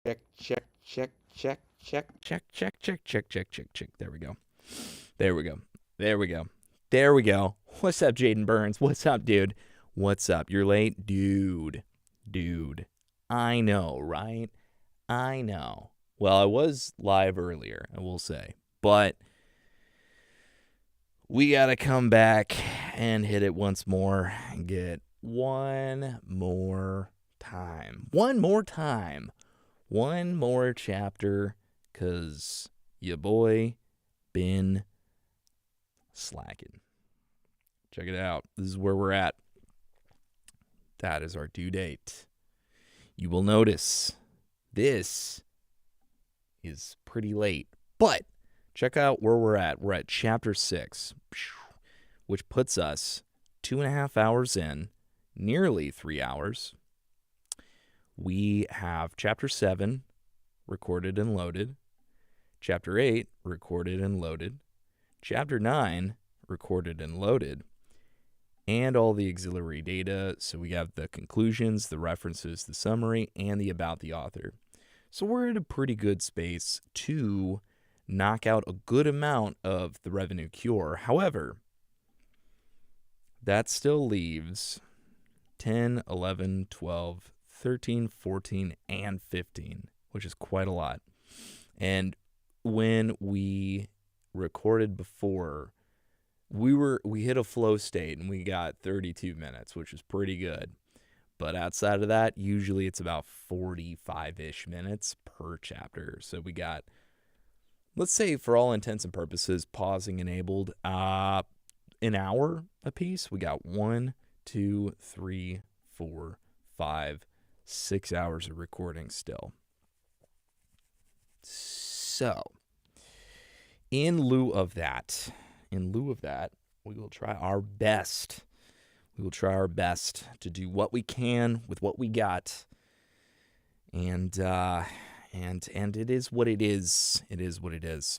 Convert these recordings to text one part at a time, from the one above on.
Check, check, check, check, check, check, check, check, check, check, check, check. There we go. There we go. There we go. There we go. What's up, Jaden Burns? What's up, dude? What's up? You're late? Dude. I know, right? I know. Well, I was live earlier, I will say. But we got to come back and hit it once more and get one more time. One more chapter, because your boy been slacking. Check it out. This is where we're at. That is our due date. You will notice this is pretty late, but check out where we're at. We're at chapter 6, which puts us 2.5 hours in, nearly 3 hours. We have chapter 7 recorded and loaded, chapter 8 recorded and loaded, chapter 9 recorded and loaded, and all the auxiliary data. So we have the conclusions, the references, the summary, and the about the author. So we're in a pretty good space to knock out a good amount of the revenue cure. However, that still leaves 10, 11, 12, 13, 14, and 15, which is quite a lot. And when we recorded before, we hit a flow state and we got 32 minutes, which is pretty good. But outside of that, usually it's about 45-ish minutes per chapter. So we got, let's say for all intents and purposes, pausing enabled, an hour a piece. We got 1, 2, 3, 4, 5, 6 hours of recording still. So, in lieu of that, we will try our best. We will try our best to do what we can with what we got. And it is what it is. It is what it is.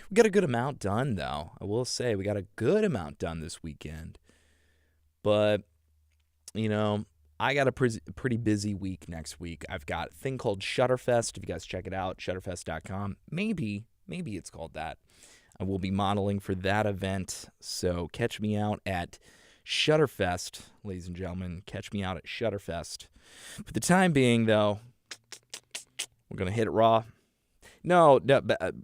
We got a good amount done, though. I will say we got a good amount done this weekend. But, I got a pretty busy week next week. I've got a thing called Shutterfest. If you guys check it out, shutterfest.com. Maybe it's called that. I will be modeling for that event. So catch me out at Shutterfest, ladies and gentlemen. Catch me out at Shutterfest. For the time being, though, we're going to hit it raw. No,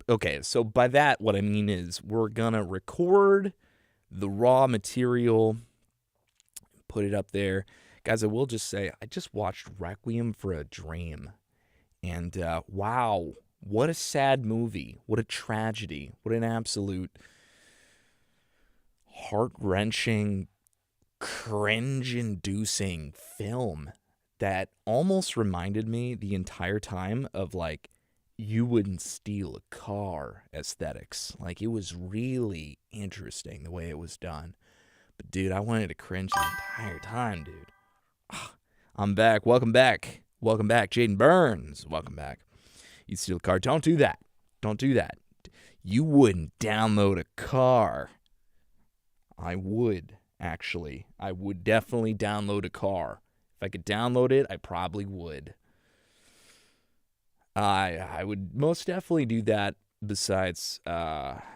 okay. So by that, what I mean is we're going to record the raw material, put it up there. Guys, I will just say, I just watched Requiem for a Dream. And wow, what a sad movie. What a tragedy. What an absolute heart-wrenching, cringe-inducing film that almost reminded me the entire time of, like, you wouldn't steal a car aesthetics. Like, it was really interesting the way it was done. But, dude, I wanted to cringe the entire time, dude. I'm back. Welcome back. Jaden Burns. Welcome back. You steal a car. Don't do that. You wouldn't download a car. I would, actually. I would definitely download a car. If I could download it, I probably would. I would most definitely do that. Besides,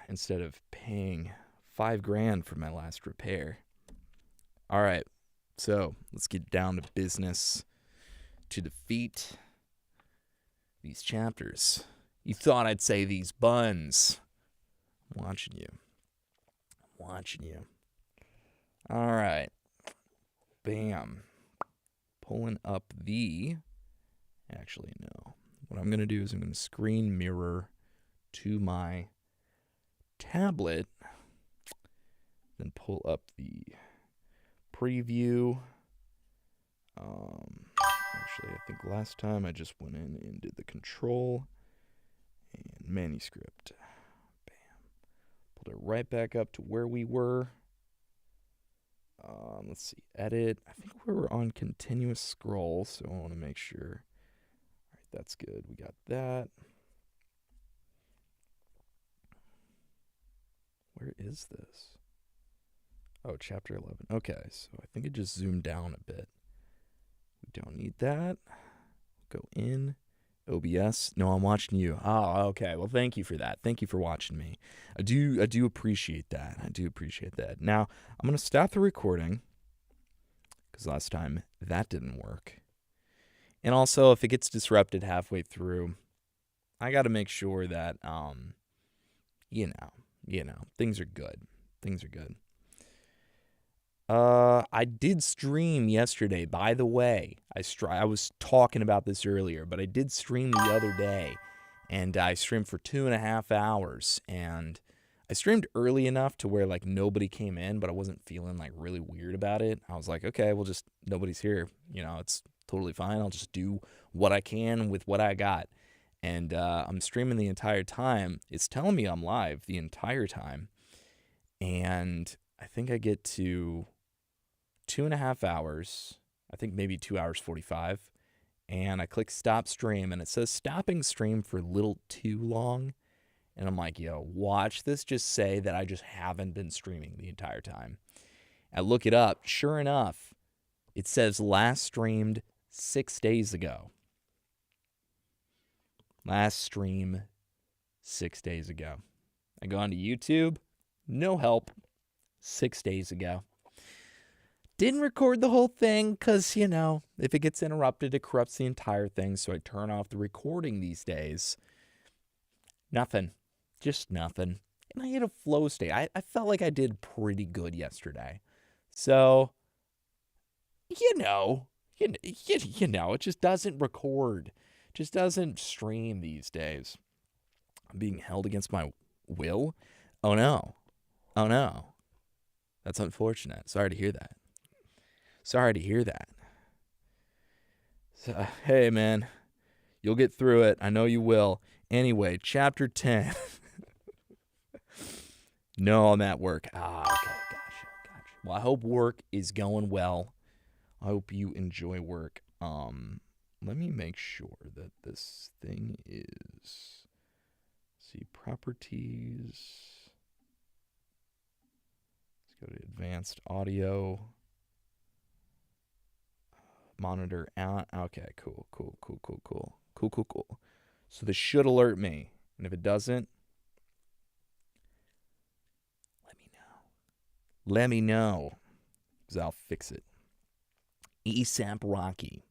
instead of paying $5,000 for my last repair. All right. So let's get down to business to defeat these chapters. You thought I'd say these buns. I'm watching you. All right. Bam. Pulling up actually, no. What I'm going to do is I'm going to screen mirror to my tablet, then pull up the preview. Actually, I think last time I just went in and did the control and manuscript. Bam. Pulled it right back up to where we were. Let's see, edit. I think we were on continuous scroll, so I want to make sure. All right, that's good. We got that. Where is this? Oh, chapter 11. Okay, so I think it just zoomed down a bit. We don't need that. Go in, OBS? No, I'm watching you. Oh, okay. Well, thank you for that. Thank you for watching me. I do appreciate that. I do appreciate that. Now, I'm going to stop the recording because last time that didn't work. And also, if it gets disrupted halfway through, I got to make sure that, things are good. Things are good. I did stream yesterday, by the way. I was talking about this earlier, but I did stream the other day, and I streamed for 2.5 hours, and I streamed early enough to where, like, nobody came in, but I wasn't feeling, like, really weird about it. I was like, okay, well, just nobody's here. It's totally fine. I'll just do what I can with what I got. And I'm streaming the entire time. It's telling me I'm live the entire time. And I think I get to 2.5 hours. I think maybe 2 hours 45. And I click stop stream, and it says stopping stream for a little too long. And I'm like, yo, watch this just say that I just haven't been streaming the entire time. I look it up. Sure enough, it says last streamed 6 days ago. Last stream 6 days ago. I go onto YouTube. No help. 6 days ago. Didn't record the whole thing because, if it gets interrupted, it corrupts the entire thing. So I turn off the recording these days. Nothing. Just nothing. And I had a flow state. I felt like I did pretty good yesterday. So, it just doesn't record. Just doesn't stream these days. I'm being held against my will? Oh, no. Oh, no. That's unfortunate. Sorry to hear that. So, hey, man. You'll get through it. I know you will. Anyway, chapter 10. No, I'm at work. Okay. Gotcha. Well, I hope work is going well. I hope you enjoy work. Let me make sure that this thing is... see, properties. Let's go to advanced audio. Monitor out. Okay, cool. So this should alert me. And if it doesn't, let me know. Because I'll fix it. ASAP Rocky.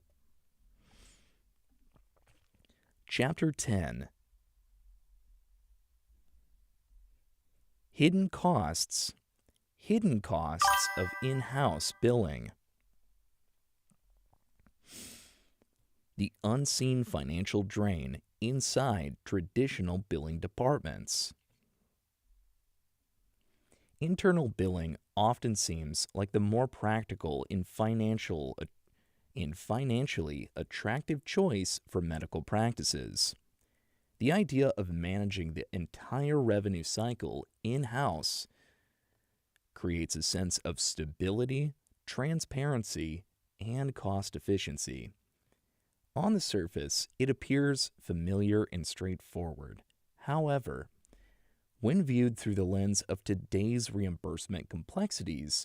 Chapter 10. Hidden costs of in-house billing. The unseen financial drain inside traditional billing departments. Internal billing often seems like the more practical and financially attractive choice for medical practices. The idea of managing the entire revenue cycle in-house creates a sense of stability, transparency, and cost efficiency. On the surface, it appears familiar and straightforward. However, when viewed through the lens of today's reimbursement complexities,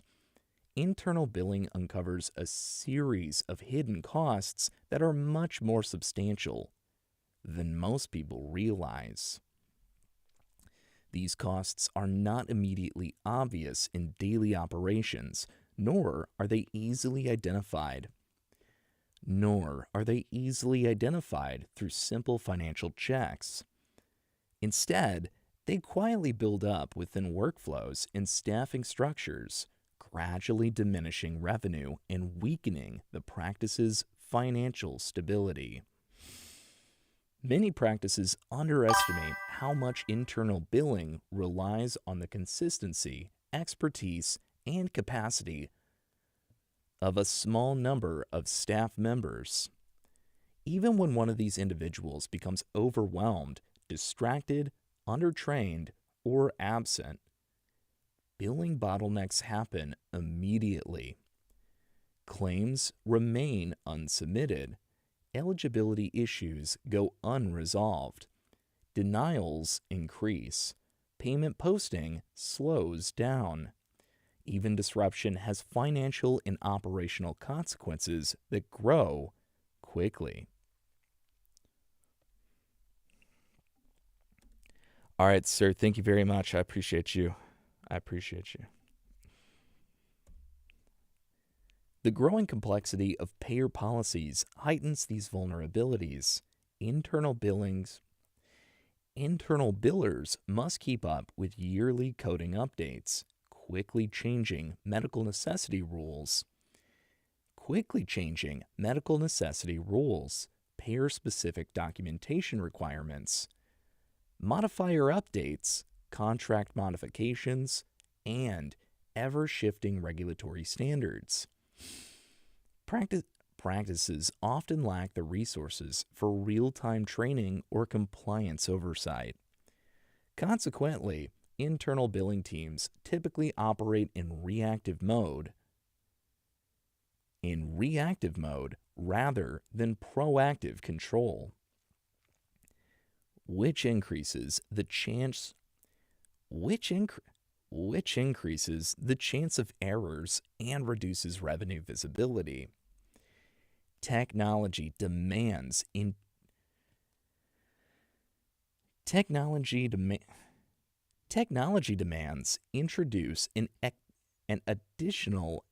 internal billing uncovers a series of hidden costs that are much more substantial than most people realize. These costs are not immediately obvious in daily operations, nor are they easily identified through simple financial checks. Instead, they quietly build up within workflows and staffing structures, gradually diminishing revenue and weakening the practice's financial stability. Many practices underestimate how much internal billing relies on the consistency, expertise, and capacity of a small number of staff members. Even when one of these individuals becomes overwhelmed, distracted, undertrained, or absent, billing bottlenecks happen immediately. Claims remain unsubmitted. Eligibility issues go unresolved. Denials increase. Payment posting slows down. Even disruption has financial and operational consequences that grow quickly. All right, sir. Thank you very much. I appreciate you. I appreciate you. The growing complexity of payer policies heightens these vulnerabilities. Internal billings Internal billers must keep up with yearly coding updates, quickly changing medical necessity rules, payer-specific documentation requirements, modifier updates, contract modifications, and ever-shifting regulatory standards. Practices often lack the resources for real-time training or compliance oversight. Consequently, internal billing teams typically operate in reactive mode rather than proactive control, which increases the chance of errors and reduces revenue visibility. Technology demands introduce an additional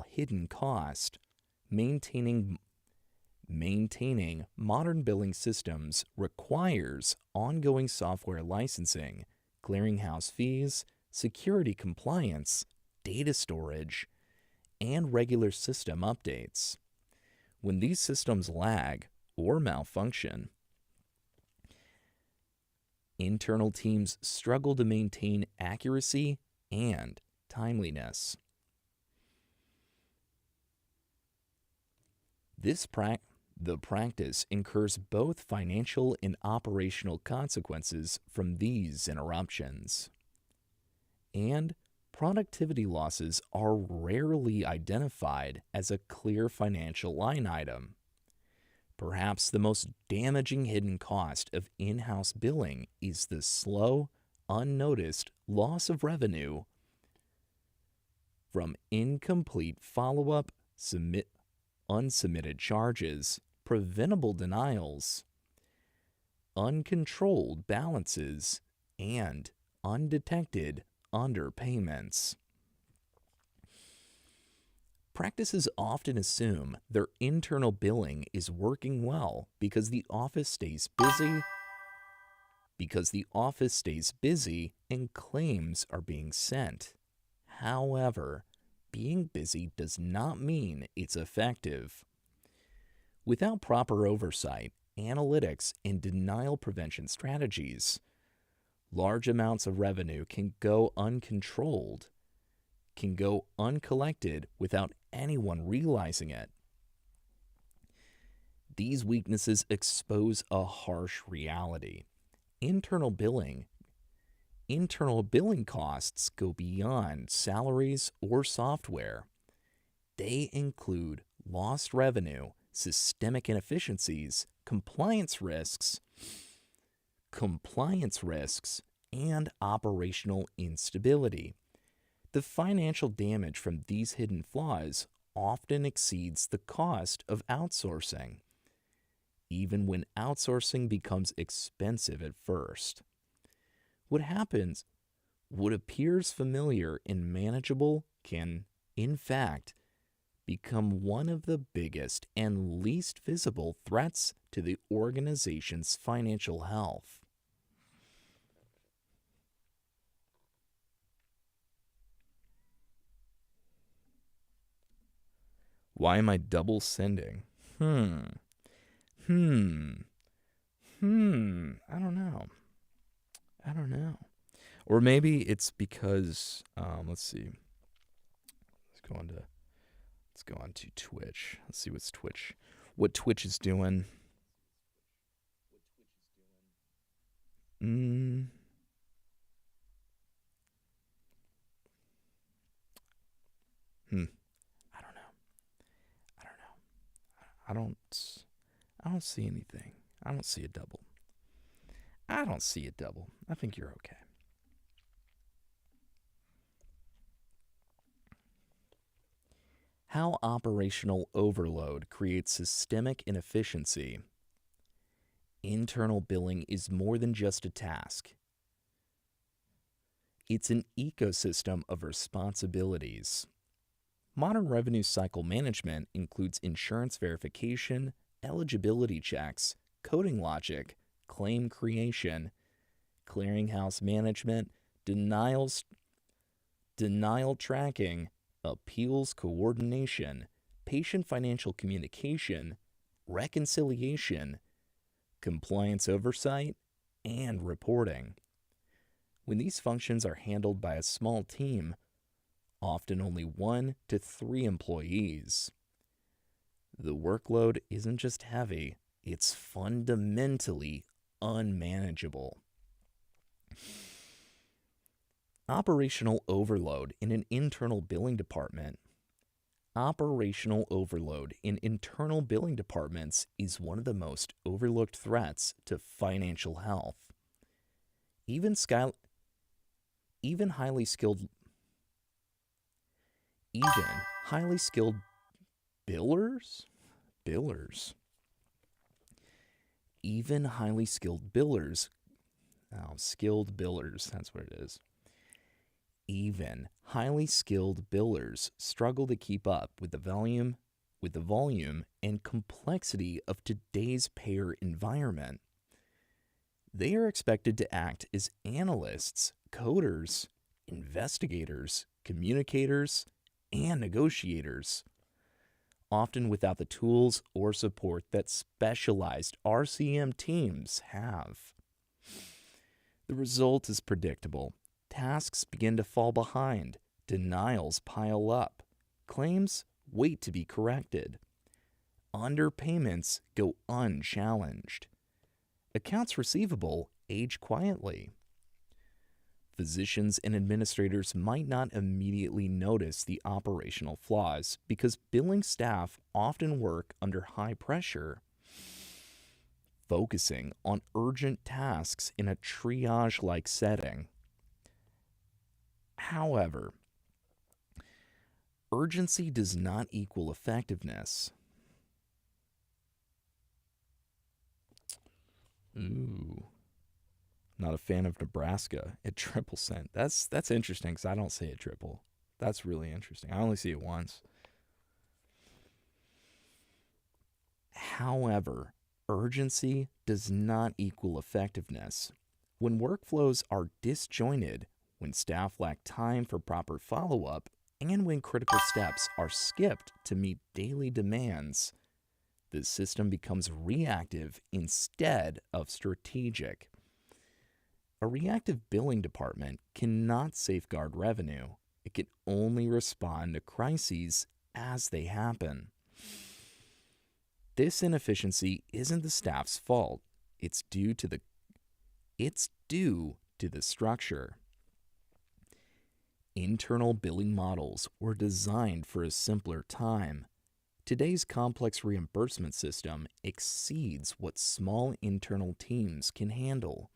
hidden cost. Maintaining modern billing systems requires ongoing software licensing, clearinghouse fees, security compliance, data storage, and regular system updates. When these systems lag or malfunction, internal teams struggle to maintain accuracy and timeliness. The practice incurs both financial and operational consequences from these interruptions. And productivity losses are rarely identified as a clear financial line item. Perhaps the most damaging hidden cost of in-house billing is the slow, unnoticed loss of revenue from incomplete follow-up, unsubmitted charges, preventable denials, uncontrolled balances, and undetected underpayments. Practices often assume their internal billing is working well because the office stays busy and claims are being sent. However, being busy does not mean it's effective. Without proper oversight, analytics, and denial prevention strategies, large amounts of revenue can go uncollected without anyone realizing it. These weaknesses expose a harsh reality. Internal billing costs go beyond salaries or software. They include lost revenue, systemic inefficiencies, compliance risks, and operational instability. The financial damage from these hidden flaws often exceeds the cost of outsourcing, even when outsourcing becomes expensive at first. What appears familiar and manageable can, in fact, become one of the biggest and least visible threats to the organization's financial health. Why am I double sending? I don't know. Or maybe it's because, let's see. Let's go on to Twitch. Let's see what Twitch is doing. I don't see anything. I don't see a double. I think you're okay. How operational overload creates systemic inefficiency. internal billing is more than just a task. It's an ecosystem of responsibilities. Modern revenue cycle management includes insurance verification, eligibility checks, coding logic, claim creation, clearinghouse management, denial tracking, appeals coordination, patient financial communication, reconciliation, compliance oversight, and reporting. When these functions are handled by a small team, often only 1 to 3 employees, the workload isn't just heavy, it's fundamentally unmanageable. Operational overload in an internal billing department. Operational overload in internal billing departments is one of the most overlooked threats to financial health. Even highly skilled billers? Even highly skilled billers, skilled billers, that's what it is. Even highly skilled billers struggle to keep up with the volume and complexity of today's payer environment. They are expected to act as analysts, coders, investigators, communicators, and negotiators, often without the tools or support that specialized RCM teams have. The result is predictable. Tasks begin to fall behind, denials pile up, claims wait to be corrected, underpayments go unchallenged, accounts receivable age quietly. Physicians and administrators might not immediately notice the operational flaws because billing staff often work under high pressure, focusing on urgent tasks in a triage-like setting. However, urgency does not equal effectiveness. Ooh. Not a fan of Nebraska at triple cent. That's interesting because I don't say it triple. That's really interesting. I only see it once. However, urgency does not equal effectiveness. When workflows are disjointed, when staff lack time for proper follow-up, and when critical steps are skipped to meet daily demands, the system becomes reactive instead of strategic. A reactive billing department cannot safeguard revenue. It can only respond to crises as they happen. This inefficiency isn't the staff's fault. It's due to the structure. Internal billing models were designed for a simpler time. Today's complex reimbursement system exceeds what small internal teams can handle.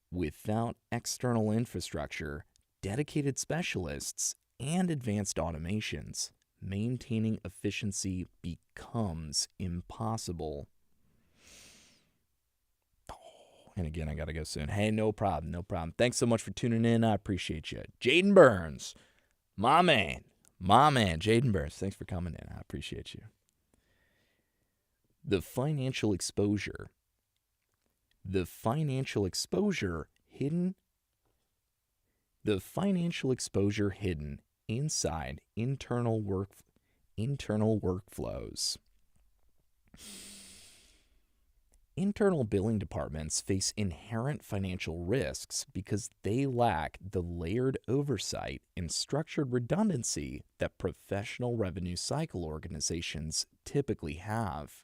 Without external infrastructure, dedicated specialists, and advanced automations, maintaining efficiency becomes impossible. And again, I got to go soon. Hey, no problem. Thanks so much for tuning in. I appreciate you. Jaden Burns, my man, Jaden Burns. Thanks for coming in. I appreciate you. The financial exposure hidden inside internal workflows. Internal billing departments face inherent financial risks because they lack the layered oversight and structured redundancy that professional revenue cycle organizations typically have.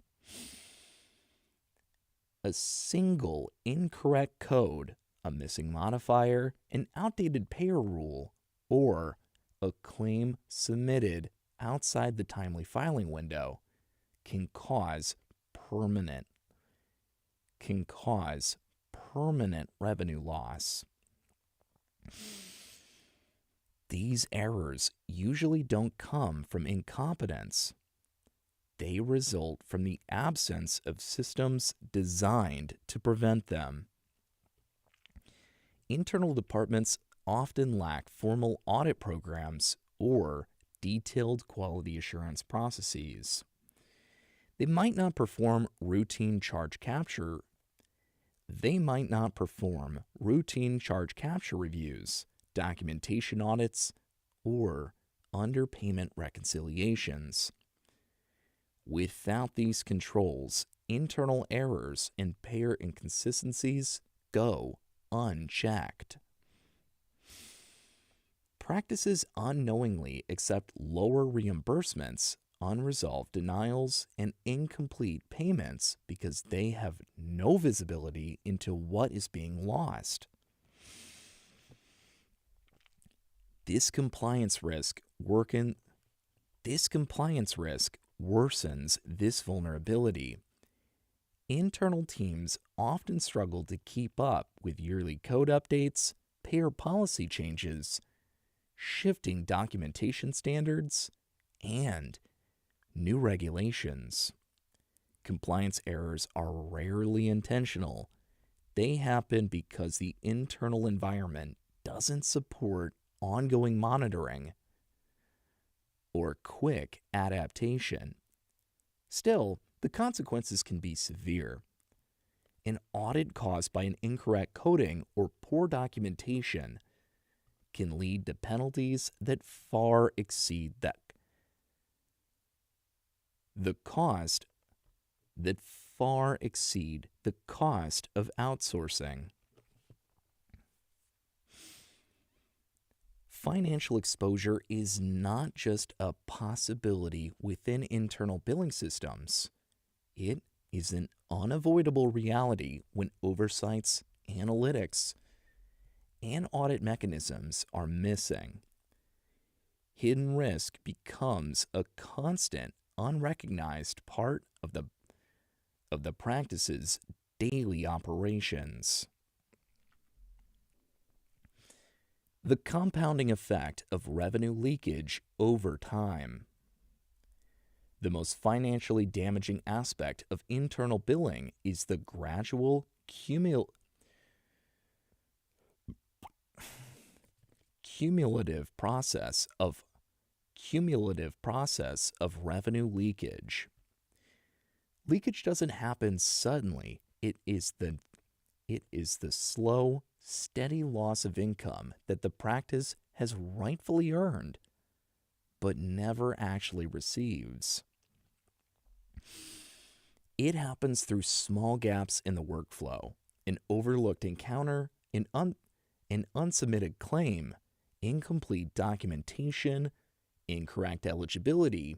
A single incorrect code, a missing modifier, an outdated payer rule, or a claim submitted outside the timely filing window can cause permanent revenue loss. These errors usually don't come from incompetence. they result from the absence of systems designed to prevent them. Internal departments often lack formal audit programs or detailed quality assurance processes. They might not perform routine charge capture. They might not perform routine charge capture reviews, documentation audits, or underpayment reconciliations. Without these controls, internal errors and payer inconsistencies go unchecked. Practices unknowingly accept lower reimbursements, unresolved denials, and incomplete payments because they have no visibility into what is being lost. This compliance risk worsens this vulnerability. Internal teams often struggle to keep up with yearly code updates, payer policy changes, shifting documentation standards, and new regulations. Compliance errors are rarely intentional. They happen because the internal environment doesn't support ongoing monitoring or quick adaptation. Still, the consequences can be severe. An audit caused by an incorrect coding or poor documentation can lead to penalties that far exceed the cost of outsourcing. Financial exposure is not just a possibility within internal billing systems. It is an unavoidable reality when oversights, analytics, and audit mechanisms are missing. Hidden risk becomes a constant, unrecognized part of the practice's daily operations. The compounding effect of revenue leakage over time. The most financially damaging aspect of internal billing is the gradual cumulative process of revenue leakage. Leakage doesn't happen suddenly. It is the slow, steady loss of income that the practice has rightfully earned, but never actually receives. It happens through small gaps in the workflow, an overlooked encounter, an unsubmitted claim, incomplete documentation, incorrect eligibility,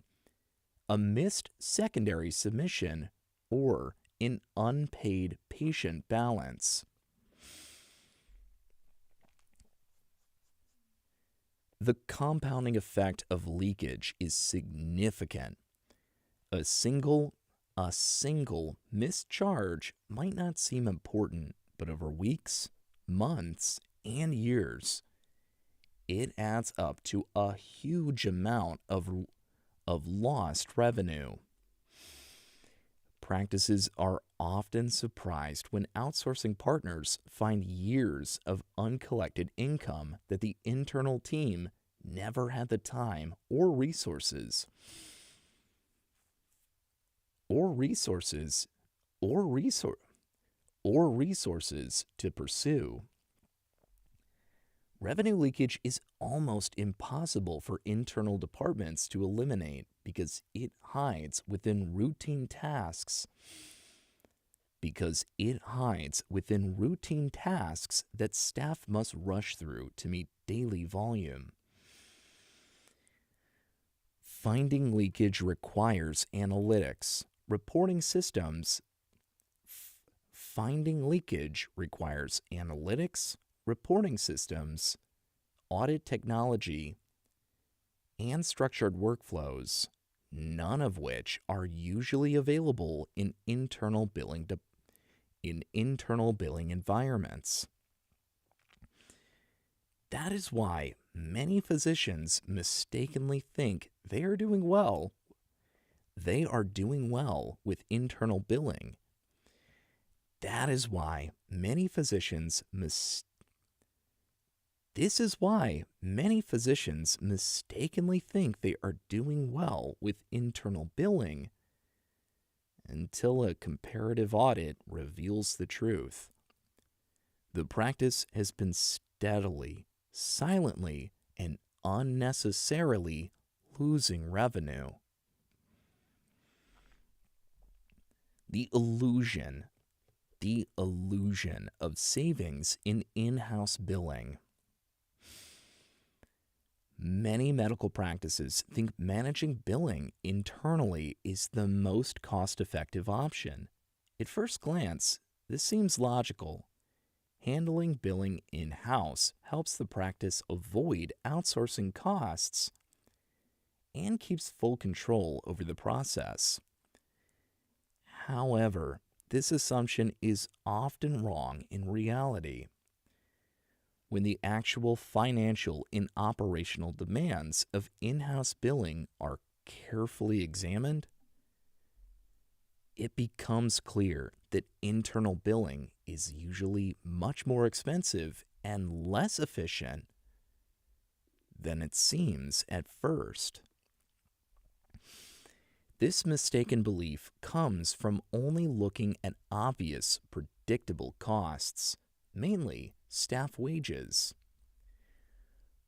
a missed secondary submission, or an unpaid patient balance. The compounding effect of leakage is significant. A single missed charge might not seem important, but over weeks, months, and years, it adds up to a huge amount of lost revenue. Practices are often surprised when outsourcing partners find years of uncollected income that the internal team never had the time or resources to pursue. Revenue leakage is almost impossible for internal departments to eliminate because it hides within routine tasks. That staff must rush through to meet daily volume. Finding leakage requires analytics, reporting systems. Reporting systems, audit technology, and structured workflows, none of which are usually available in internal billing environments. That is why many physicians mistakenly think they are doing well. they are doing well with internal billing. That is why many physicians This is why many physicians mistakenly think they are doing well with internal billing until a comparative audit reveals the truth. The practice has been steadily, silently, and unnecessarily losing revenue. The illusion of savings in in-house billing. Many medical practices think managing billing internally is the most cost-effective option. At first glance, this seems logical. Handling billing in-house helps the practice avoid outsourcing costs and keeps full control over the process. However, this assumption is often wrong in reality. When the actual financial and operational demands of in-house billing are carefully examined, it becomes clear that internal billing is usually much more expensive and less efficient than it seems at first. This mistaken belief comes from only looking at obvious, predictable costs, mainly staff wages.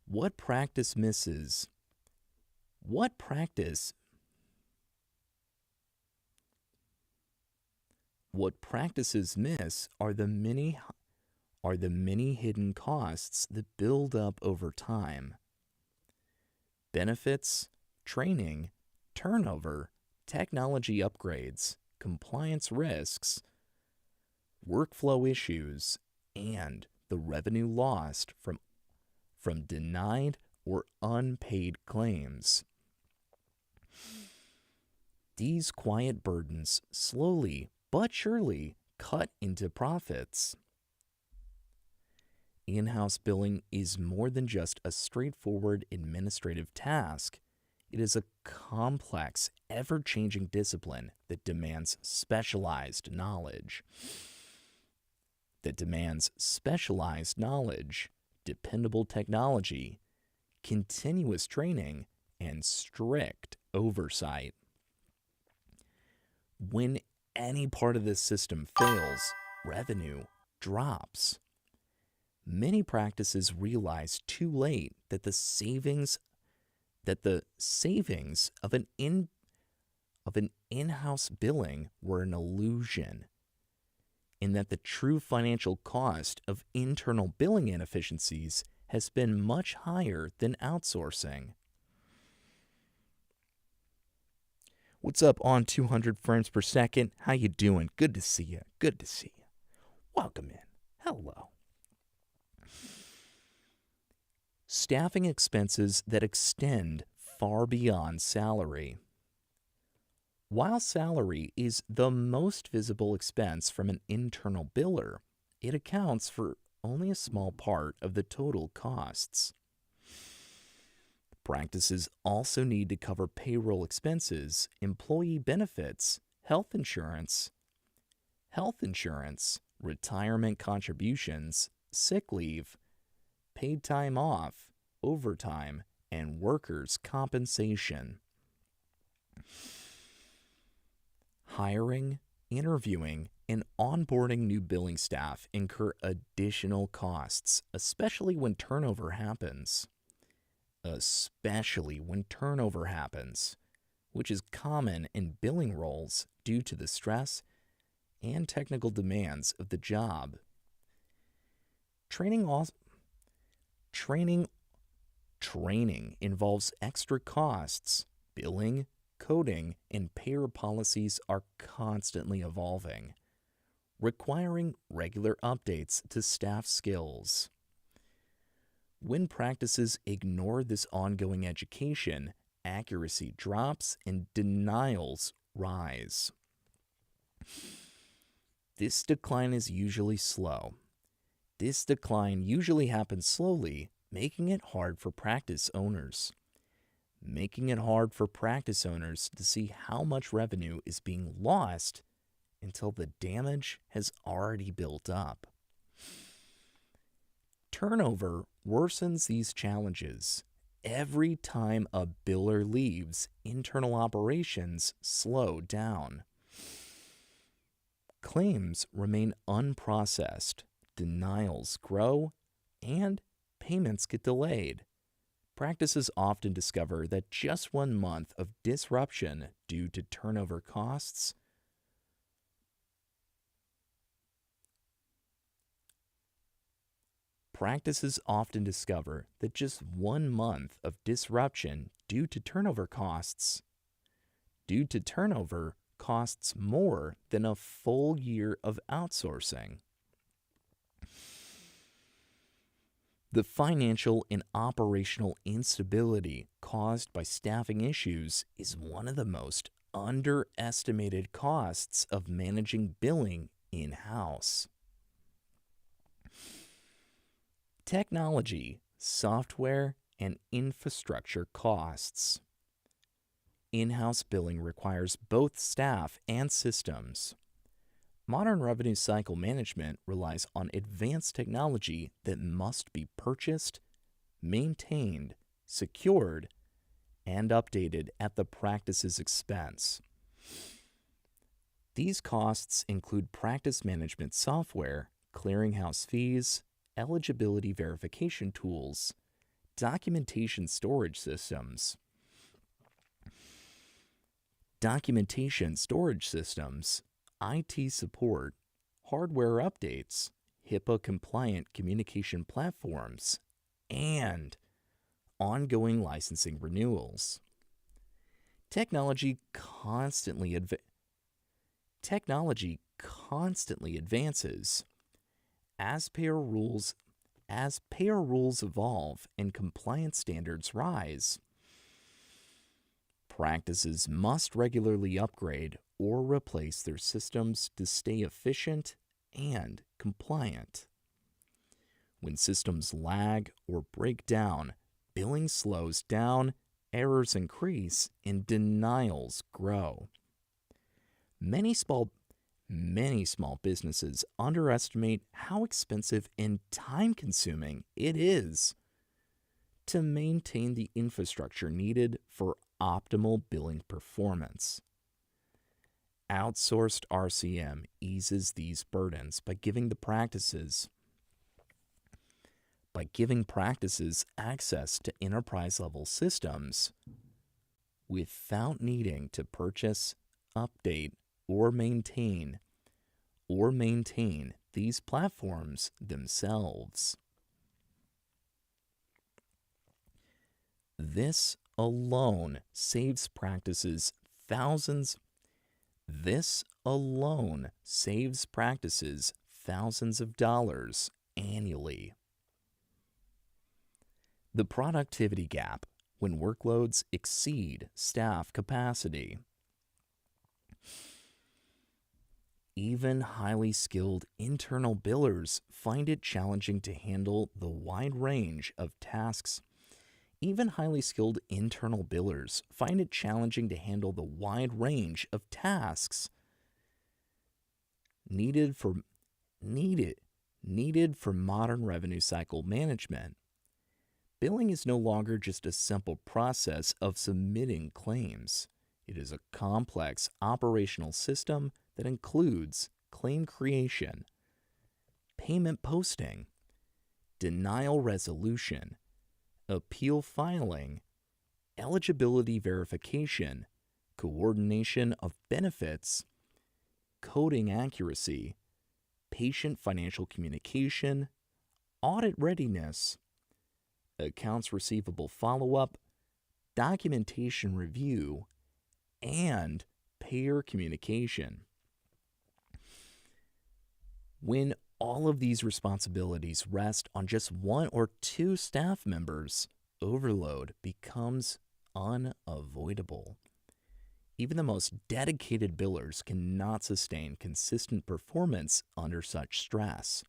What practices miss are the many hidden costs that build up over time. Benefits, training, turnover, technology upgrades, compliance risks, workflow issues, and the revenue lost from denied or unpaid claims. These quiet burdens slowly but surely cut into profits. In-house billing is more than just a straightforward administrative task. It is a complex, ever-changing discipline that demands specialized knowledge, dependable technology, continuous training, and strict oversight. When any part of this system fails, revenue drops. Many practices realize too late that the savings of an in-house billing were an illusion, and that the true financial cost of internal billing inefficiencies has been much higher than outsourcing. What's up on 200 frames per second? How you doing? Good to see you. Good to see you. Welcome in. Hello. Staffing expenses that extend far beyond salary. While salary is the most visible expense from an internal biller, it accounts for only a small part of the total costs. Practices also need to cover payroll expenses, employee benefits, health insurance, retirement contributions, sick leave, paid time off, overtime, and workers' compensation. Hiring, interviewing, and onboarding new billing staff incur additional costs, especially when turnover happens, which is common in billing roles due to the stress and technical demands of the job. Training involves extra costs. Billing, coding, and payer policies are constantly evolving, requiring regular updates to staff skills. When practices ignore this ongoing education, accuracy drops and denials rise. This decline is usually slow. This decline usually happens slowly, making it hard for practice owners. making it hard for practice owners to see how much revenue is being lost until the damage has already built up. Turnover worsens these challenges. Every time a biller leaves, internal operations slow down. Claims remain unprocessed, denials grow, and payments get delayed. Practices often discover that just 1 month of disruption due to turnover costs Practices often discover that just 1 month of disruption due to turnover costs more than a full year of outsourcing. The financial and operational instability caused by staffing issues is one of the most underestimated costs of managing billing in-house. Technology, software, and infrastructure costs. In-house billing requires both staff and systems. Modern revenue cycle management relies on advanced technology that must be purchased, maintained, secured, and updated at the practice's expense. These costs include practice management software, clearinghouse fees, eligibility verification tools, documentation storage systems, IT support, hardware updates, HIPAA-compliant communication platforms, and ongoing licensing renewals. Technology constantly advances. As payer rules evolve and compliance standards rise, practices must regularly upgrade or replace their systems to stay efficient and compliant. When systems lag or break down, billing slows down, errors increase, and denials grow. Many small businesses underestimate how expensive and time-consuming it is to maintain the infrastructure needed for optimal billing performance. Outsourced RCM eases these burdens by giving practices access to enterprise-level systems without needing to purchase, update, or maintain these platforms themselves. This alone saves practices thousands of dollars annually. The productivity gap when workloads exceed staff capacity. Even highly skilled internal billers find it challenging to handle the wide range of tasks. Needed for modern revenue cycle management. Billing is no longer just a simple process of submitting claims. It is a complex operational system that includes claim creation, payment posting, denial resolution, appeal filing, eligibility verification, coordination of benefits, coding accuracy, patient financial communication, audit readiness, accounts receivable follow-up, documentation review, and payer communication. When all of these responsibilities rest on just 1 or 2 staff members, overload becomes unavoidable. Even the most dedicated billers cannot sustain consistent performance under such stress.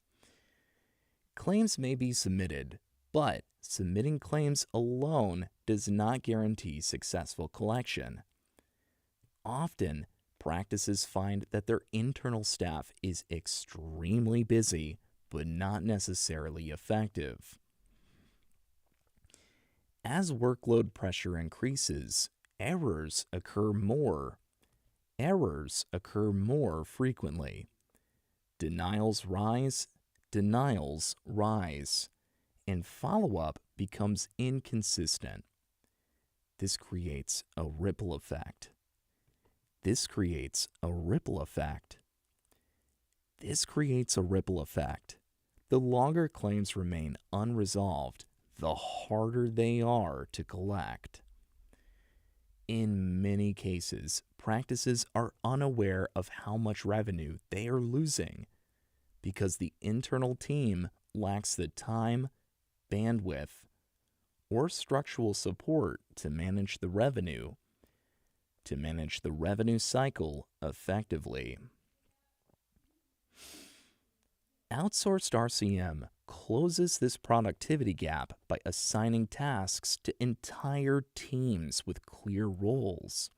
Claims may be submitted, But submitting claims alone does not guarantee successful collection. Often, practices find that their internal staff is extremely busy, but not necessarily effective. As workload pressure increases, errors occur more frequently. Denials rise, and follow-up becomes inconsistent. This creates a ripple effect. The longer claims remain unresolved, the harder they are to collect. In many cases, practices are unaware of how much revenue they are losing because the internal team lacks the time, bandwidth, or structural support to manage the revenue cycle effectively. Outsourced RCM closes this productivity gap by assigning tasks to entire teams with clear roles,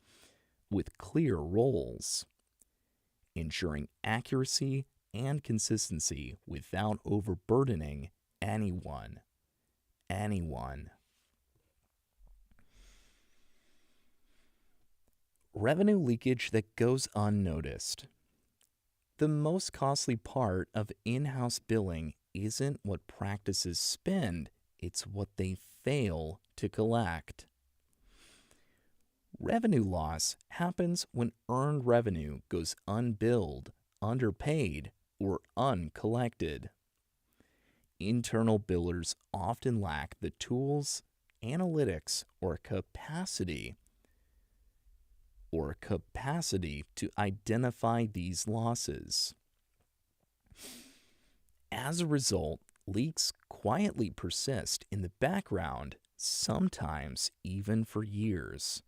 ensuring accuracy and consistency without overburdening anyone. Revenue leakage that goes unnoticed. The most costly part of in-house billing isn't what practices spend, it's what they fail to collect. Revenue loss happens when earned revenue goes unbilled, underpaid, or uncollected. Internal billers often lack the tools, analytics, or capacity to identify these losses. As a result, leaks quietly persist in the background, sometimes even for years.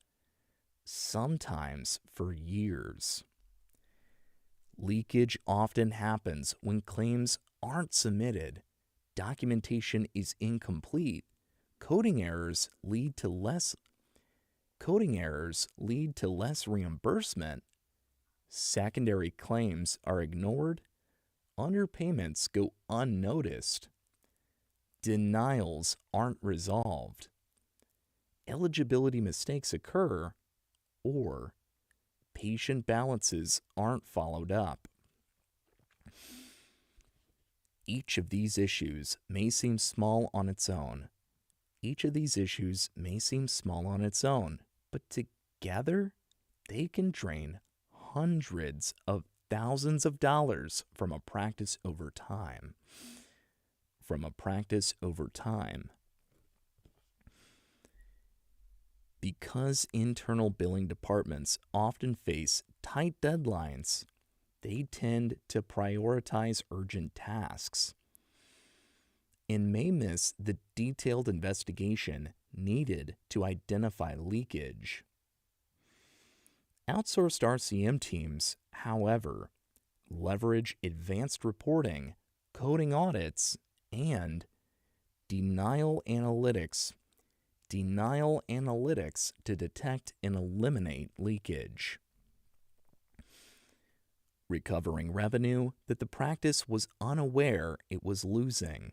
Leakage often happens when claims aren't submitted, documentation is incomplete, coding errors lead to less reimbursement, secondary claims are ignored, underpayments go unnoticed, denials aren't resolved, eligibility mistakes occur, or patient balances aren't followed up. Each of these issues may seem small on its own, but together they can drain hundreds of thousands of dollars from a practice over time. Because internal billing departments often face tight deadlines, they tend to prioritize urgent tasks and may miss the detailed investigation needed to identify leakage. Outsourced RCM teams, however, leverage advanced reporting, coding audits, and denial analytics to detect and eliminate leakage, recovering revenue that the practice was unaware it was losing.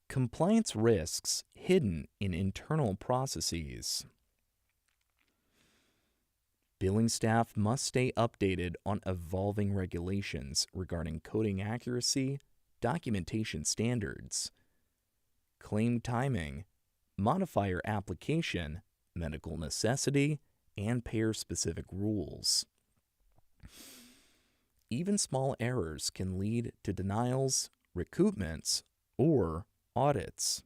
Compliance risks hidden in internal processes. Billing staff must stay updated on evolving regulations regarding coding accuracy, documentation standards, claim timing, modifier application, medical necessity, and payer-specific rules. Even small errors can lead to denials, recoupments, or audits.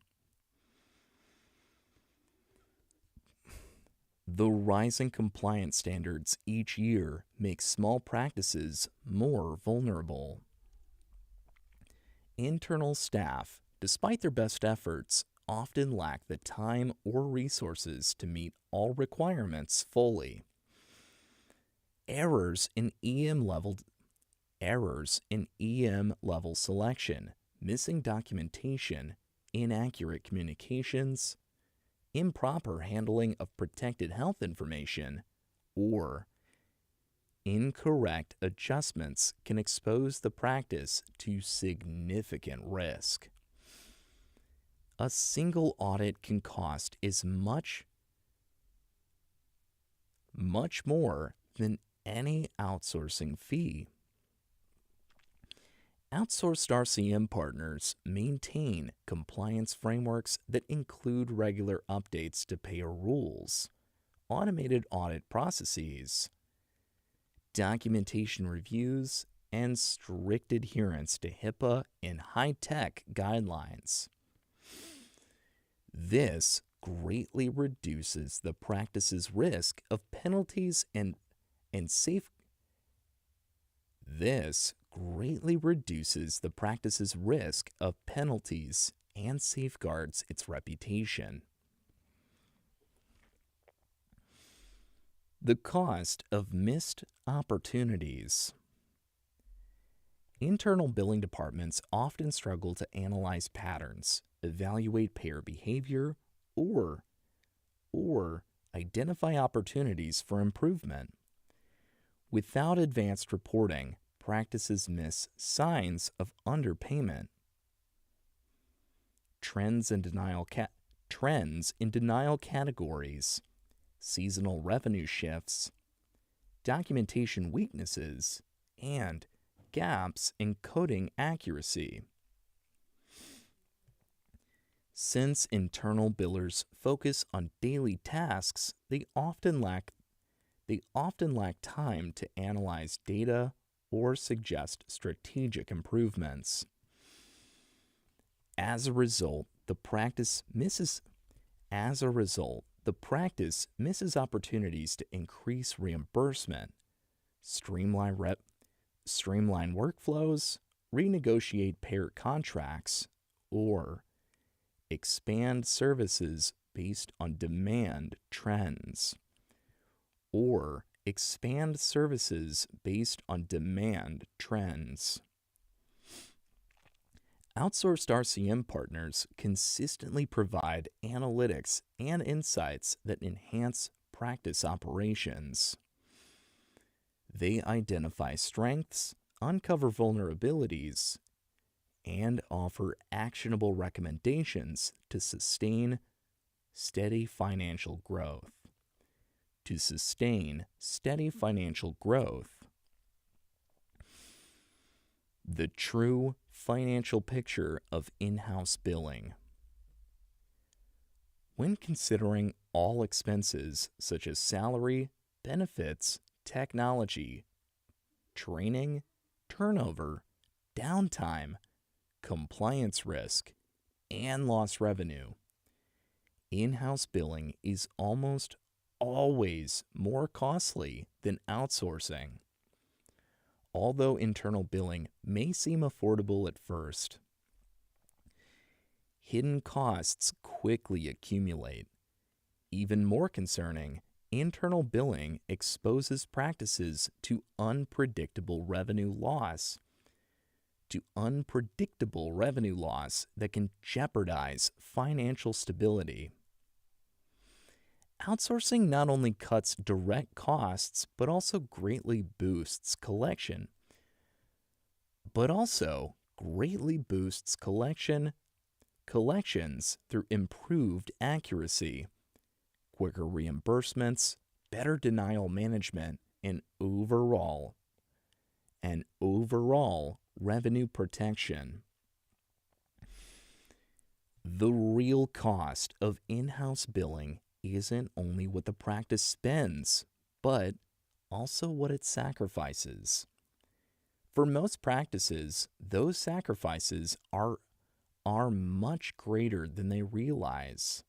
The rising compliance standards each year make small practices more vulnerable. Internal staff, despite their best efforts, often lack the time or resources to meet all requirements fully. Errors in EM level selection, missing documentation, inaccurate communications, improper handling of protected health information, or incorrect adjustments can expose the practice to significant risk. A single audit can cost as much more than any outsourcing fee. Outsourced RCM partners maintain compliance frameworks that include regular updates to payer rules, automated audit processes, documentation reviews, and strict adherence to HIPAA and high-tech guidelines. This greatly reduces the practice's risk of penalties and safeguards its reputation. The cost of missed opportunities. Internal billing departments often struggle to analyze patterns, evaluate payer behavior, or identify opportunities for improvement. Without advanced reporting, practices miss signs of underpayment. Trends in denial categories, seasonal revenue shifts, documentation weaknesses, and gaps in coding accuracy. Since internal billers focus on daily tasks, they often lack time to analyze data or suggest strategic improvements. As a result, the practice misses opportunities to increase reimbursement, streamline workflows, renegotiate payer contracts, or expand services based on demand trends. Outsourced RCM partners consistently provide analytics and insights that enhance practice operations. They identify strengths, uncover vulnerabilities, and offer actionable recommendations to sustain steady financial growth. The true financial picture of in-house billing. When considering all expenses such as salary, benefits, technology, training, turnover, downtime, compliance risk, and lost revenue, in-house billing is almost always more costly than outsourcing. Although internal billing may seem affordable at first, hidden costs quickly accumulate. Even more concerning, internal billing exposes practices to unpredictable revenue loss that can jeopardize financial stability. Outsourcing not only cuts direct costs, but also greatly boosts collections through improved accuracy, quicker reimbursements, better denial management, and overall revenue protection. The real cost of in-house billing isn't only what the practice spends, but also what it sacrifices. For most practices, those sacrifices are much greater than they realize.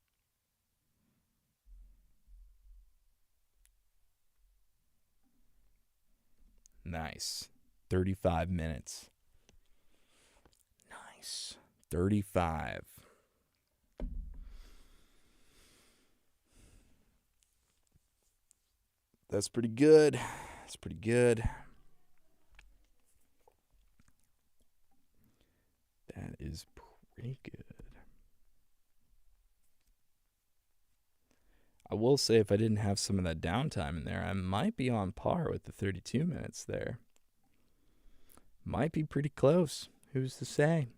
Nice. 35 minutes. Nice. 35. That's pretty good. That is pretty good. I will say if I didn't have some of that downtime in there, I might be on par with the 32 minutes there. Might be pretty close. Who's to say?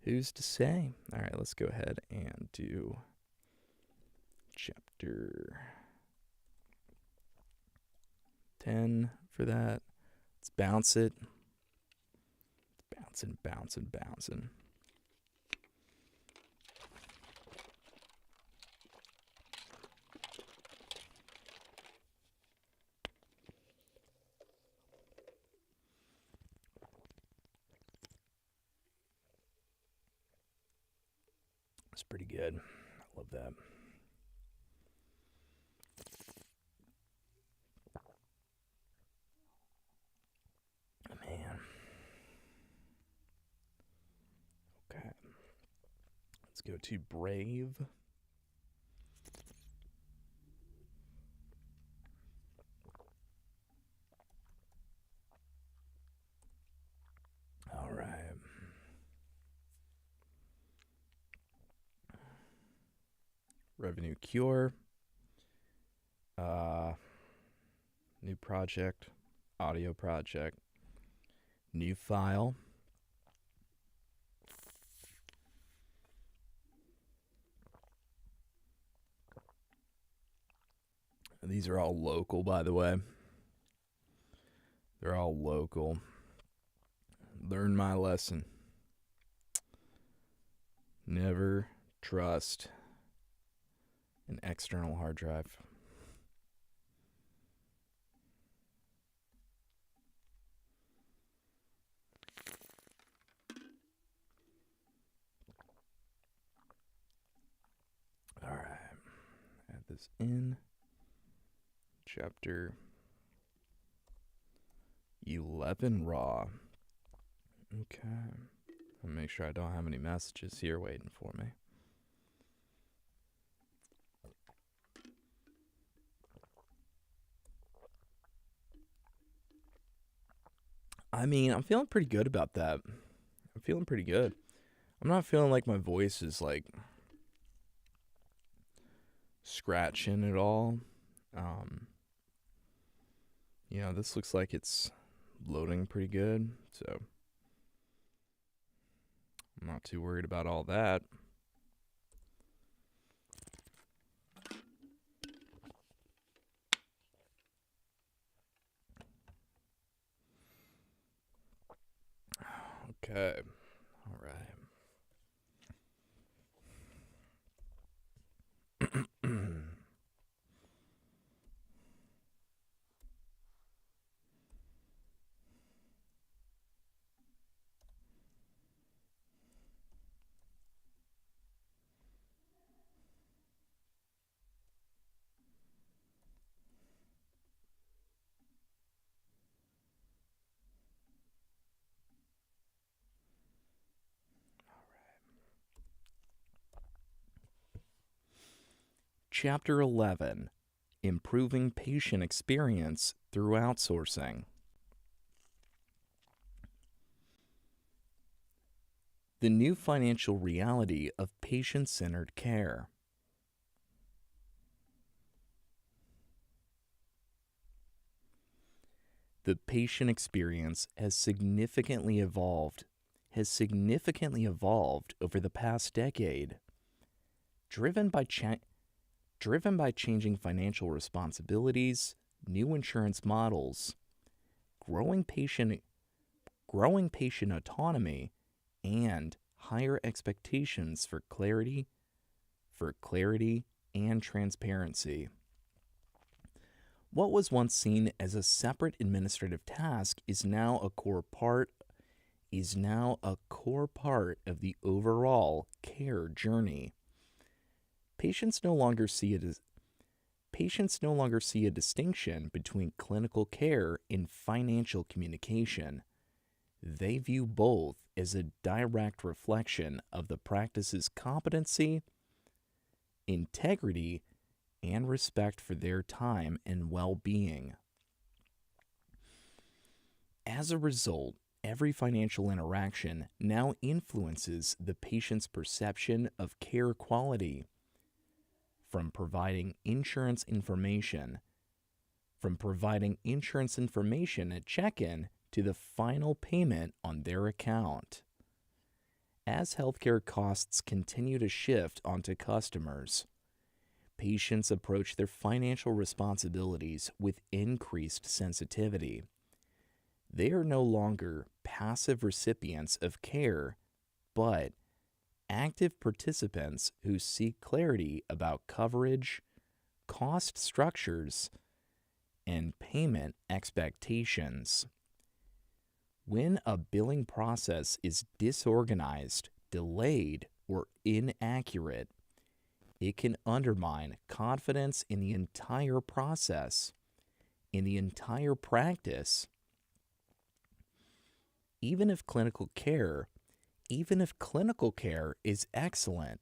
Who's to say? All right, let's go ahead and do chapter 10 for that. Let's bounce it. Bouncing, bouncing, bouncing. It's pretty good. I love that. Man. Okay. Let's go to Brave. All right. Revenue Cure. New project. Audio project. New file. These are all local, by the way. They're all local. Learn my lesson. Never trust an external hard drive. All right. Add this in. Chapter 11 raw. Okay. I'll make sure I don't have any messages here waiting for me. I mean, I'm feeling pretty good about that. I'm feeling pretty good. I'm not feeling like my voice is like scratching at all. This looks like it's loading pretty good, so I'm not too worried about all that. Okay. All right. Chapter 11, Improving Patient Experience Through Outsourcing. The new financial reality of patient-centered care. The patient experience has significantly evolved over the past decade, driven by changing financial responsibilities, new insurance models, growing patient autonomy, and higher expectations for clarity and transparency. What was once seen as a separate administrative task is now a core part of the overall care journey. Patients no longer see a distinction between clinical care and financial communication. They view both as a direct reflection of the practice's competency, integrity, and respect for their time and well-being. As a result, every financial interaction now influences the patient's perception of care quality, from providing insurance information at check-in to the final payment on their account. As healthcare costs continue to shift onto customers, patients approach their financial responsibilities with increased sensitivity. They are no longer passive recipients of care, but active participants who seek clarity about coverage, cost structures, and payment expectations. When a billing process is disorganized, delayed, or inaccurate, it can undermine confidence in the entire process, in the entire practice. Even if clinical care is excellent,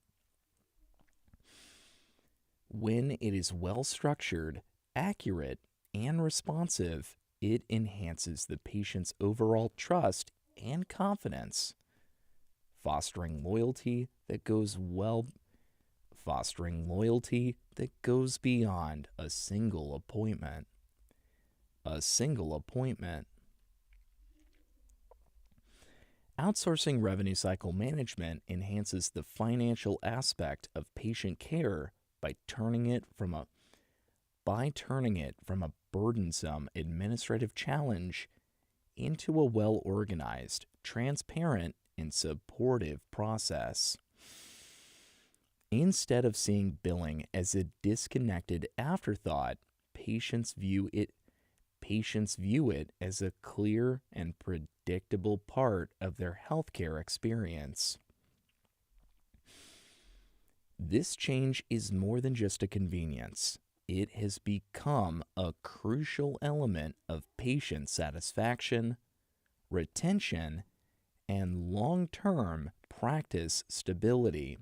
when it is well structured, accurate, and responsive, it enhances the patient's overall trust and confidence, fostering loyalty that goes beyond a single appointment. Outsourcing revenue cycle management enhances the financial aspect of patient care by turning it from a burdensome administrative challenge into a well-organized, transparent, and supportive process. Instead of seeing billing as a disconnected afterthought, patients view it as a clear and predictable part of their healthcare experience. This change is more than just a convenience. It has become a crucial element of patient satisfaction, retention, and long-term practice stability.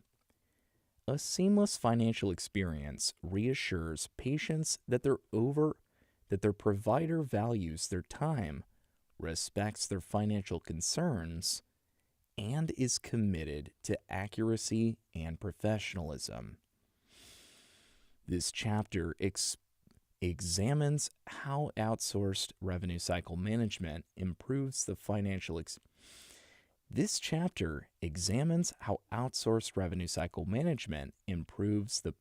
A seamless financial experience reassures patients that their provider values their time, respects their financial concerns, and is committed to accuracy and professionalism. This chapter examines how outsourced revenue cycle management improves the financial This chapter examines how outsourced revenue cycle management improves the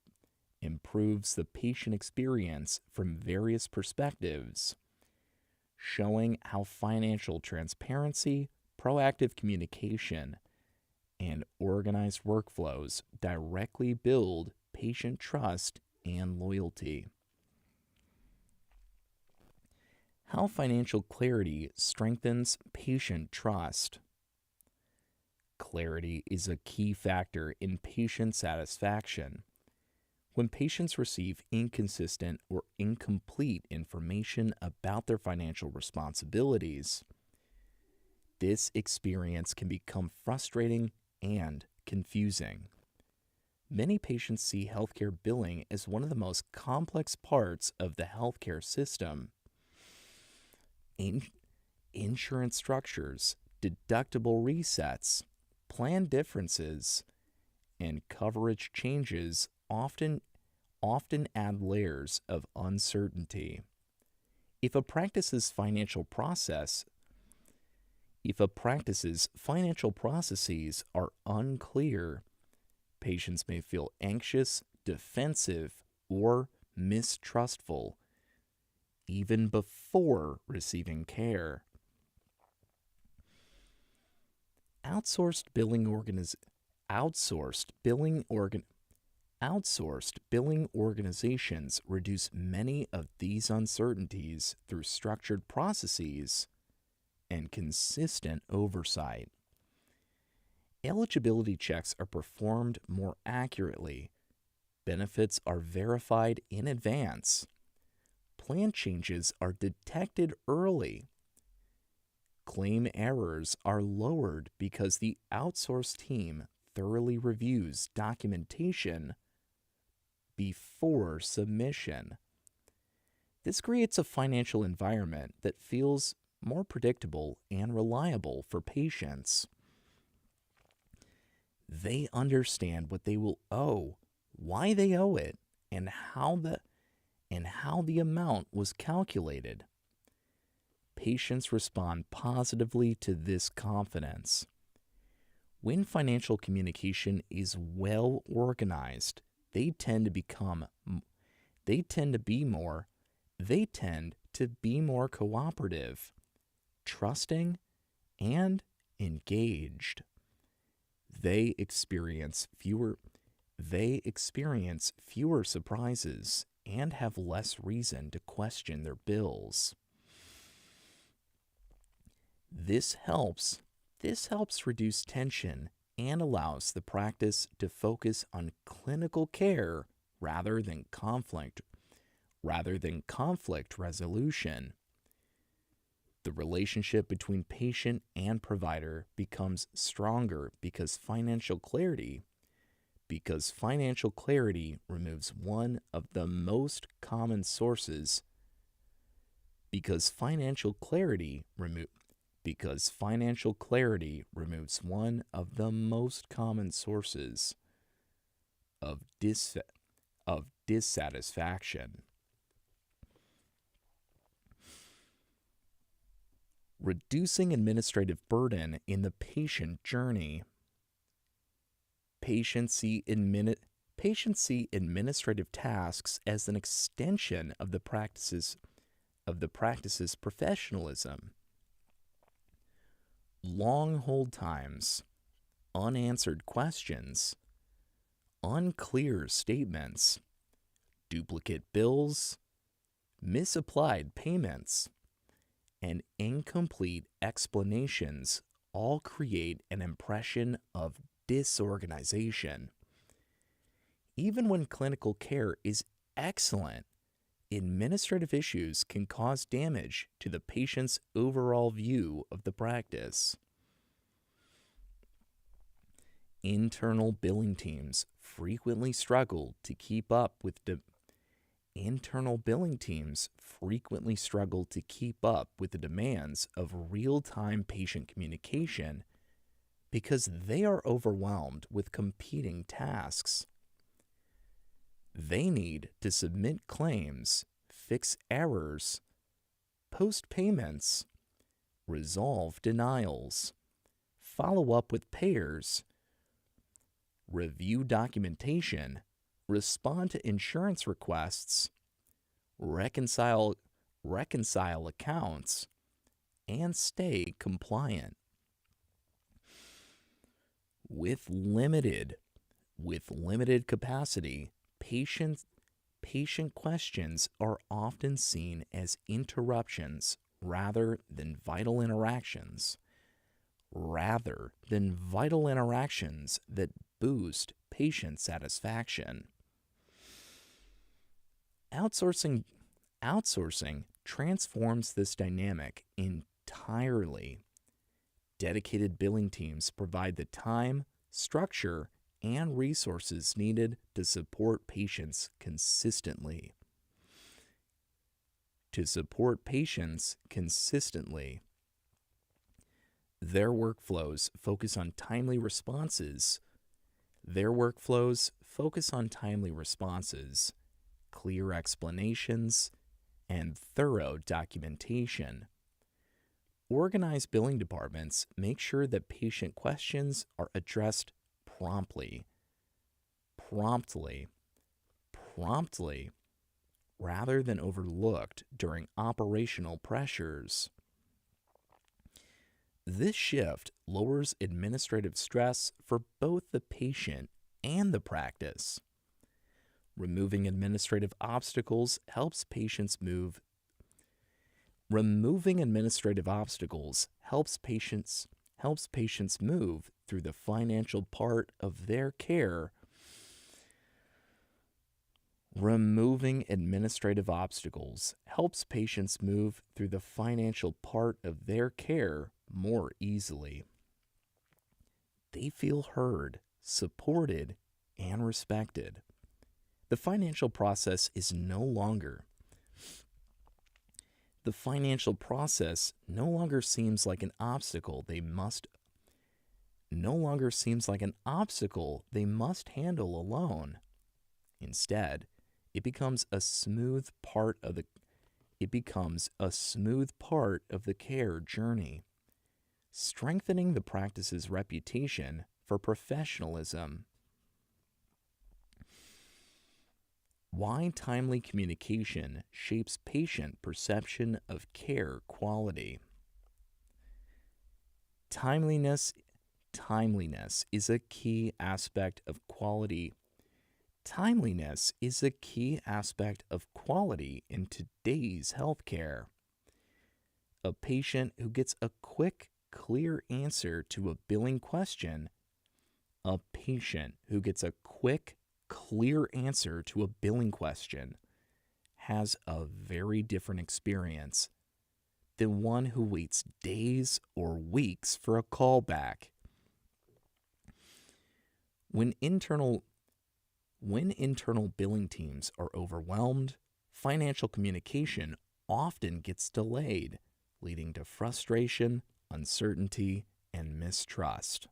patient experience from various perspectives, showing how financial transparency, proactive communication, and organized workflows directly build patient trust and loyalty. How financial clarity strengthens patient trust. Clarity is a key factor in patient satisfaction. When patients receive inconsistent or incomplete information about their financial responsibilities, this experience can become frustrating and confusing. Many patients see healthcare billing as one of the most complex parts of the healthcare system. Insurance structures, deductible resets, plan differences, and coverage changes often add layers of uncertainty. If a practice's financial processes are unclear, patients may feel anxious, defensive, or mistrustful even before receiving care. Outsourced billing organizations reduce many of these uncertainties through structured processes and consistent oversight. Eligibility checks are performed more accurately. Benefits are verified in advance. Plan changes are detected early. Claim errors are lowered because the outsourced team thoroughly reviews documentation before submission. This creates a financial environment that feels more predictable, and reliable for patients. They understand what they will owe, why they owe it, and how the amount was calculated. Patients respond positively to this confidence. When financial communication is well organized, they tend to be more cooperative, trusting, and engaged. They experience fewer surprises and have less reason to question their bills. This helps reduce tension and allows the practice to focus on clinical care rather than conflict resolution. The relationship between patient and provider becomes stronger because financial clarity removes one of the most common sources removes one of the most common sources of dissatisfaction. Reducing administrative burden in the patient journey. Patients see administrative tasks as an extension of the practice's professionalism. Long hold times, unanswered questions, unclear statements, duplicate bills, misapplied payments, and incomplete explanations all create an impression of disorganization. Even when clinical care is excellent, administrative issues can cause damage to the patient's overall view of the practice. Internal billing teams frequently struggle to keep up with the demands of real-time patient communication because they are overwhelmed with competing tasks. They need to submit claims, fix errors, post payments, resolve denials, follow up with payers, review documentation, respond to insurance requests, reconcile accounts, and stay compliant. With limited capacity, patient questions are often seen as interruptions rather than vital interactions that boost patient satisfaction. Outsourcing transforms this dynamic entirely. Dedicated billing teams provide the time, structure, and resources needed to support patients consistently. Their workflows focus on timely responses, clear explanations, and thorough documentation. Organized billing departments make sure that patient questions are addressed promptly, rather than overlooked during operational pressures. This shift lowers administrative stress for both the patient and the practice. Removing administrative obstacles helps patients move through the financial part of their care. Removing administrative obstacles helps patients move through the financial part of their care more easily. They feel heard, supported, and respected. The financial process is no longer The financial process no longer seems like an obstacle they must handle alone. Instead, it becomes a smooth part of the care journey, strengthening the practice's reputation for professionalism. Why timely communication shapes patient perception of care quality. Timeliness is a key aspect of quality. Timeliness is a key aspect of quality in today's healthcare. A patient who gets a quick, clear answer to a billing question has a very different experience than one who waits days or weeks for a callback. When internal billing teams are overwhelmed, financial communication often gets delayed, leading to frustration, uncertainty, and mistrust.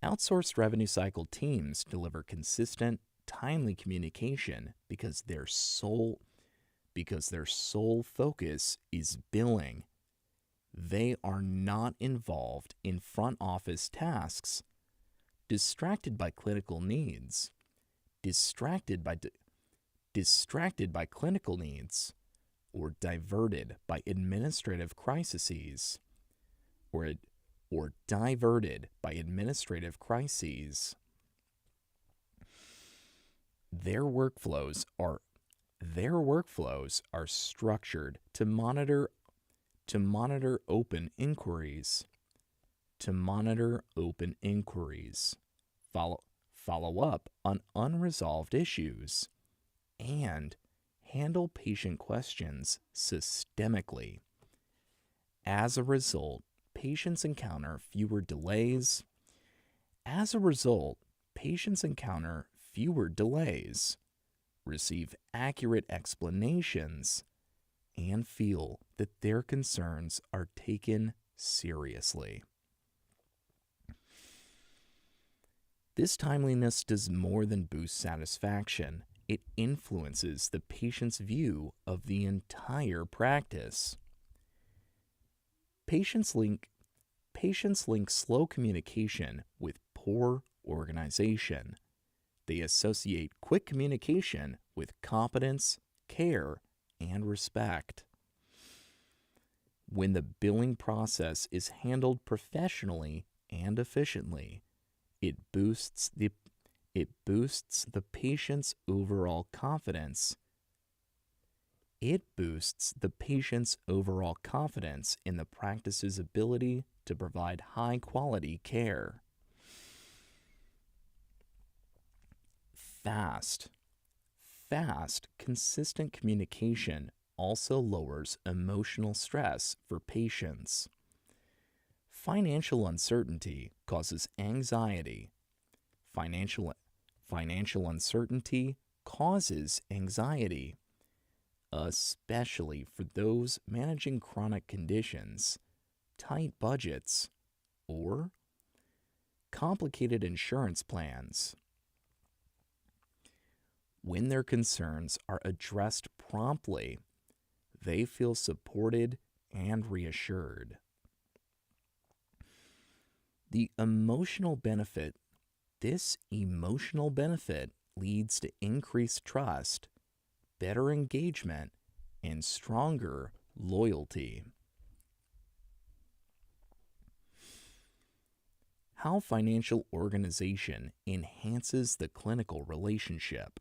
Outsourced revenue cycle teams deliver consistent, timely communication because their sole focus is billing. They are not involved in front office tasks, distracted by clinical needs, or diverted by administrative crises, Their workflows are structured to monitor open inquiries, follow up on unresolved issues, and handle patient questions systemically. As a result, patients encounter fewer delays, receive accurate explanations, and feel that their concerns are taken seriously. This timeliness does more than boost satisfaction. It influences the patient's view of the entire practice. Patients link slow communication with poor organization. They associate quick communication with competence, care, and respect. When the billing process is handled professionally and efficiently, it boosts the patient's overall confidence. It boosts the patient's overall confidence in the practice's ability to provide high-quality care. Fast, consistent communication also lowers emotional stress for patients. Financial uncertainty causes anxiety. Financial uncertainty causes anxiety, especially for those managing chronic conditions, tight budgets, or complicated insurance plans. When their concerns are addressed promptly, they feel supported and reassured. This emotional benefit leads to increased trust, better engagement, and stronger loyalty. How financial organization enhances the clinical relationship.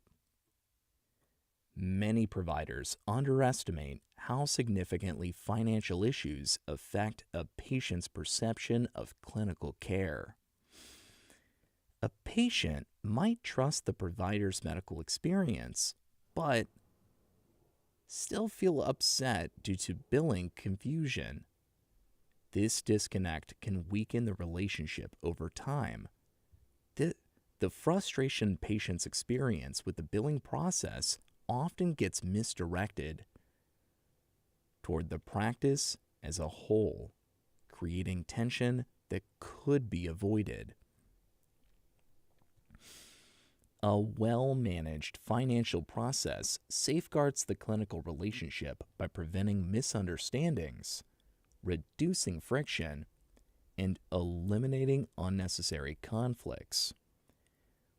Many providers underestimate how significantly financial issues affect a patient's perception of clinical care. A patient might trust the provider's medical experience, but still feel upset due to billing confusion. This disconnect can weaken the relationship over time. The frustration patients experience with the billing process often gets misdirected toward the practice as a whole, creating tension that could be avoided. A well-managed financial process safeguards the clinical relationship by preventing misunderstandings, reducing friction, and eliminating unnecessary conflicts.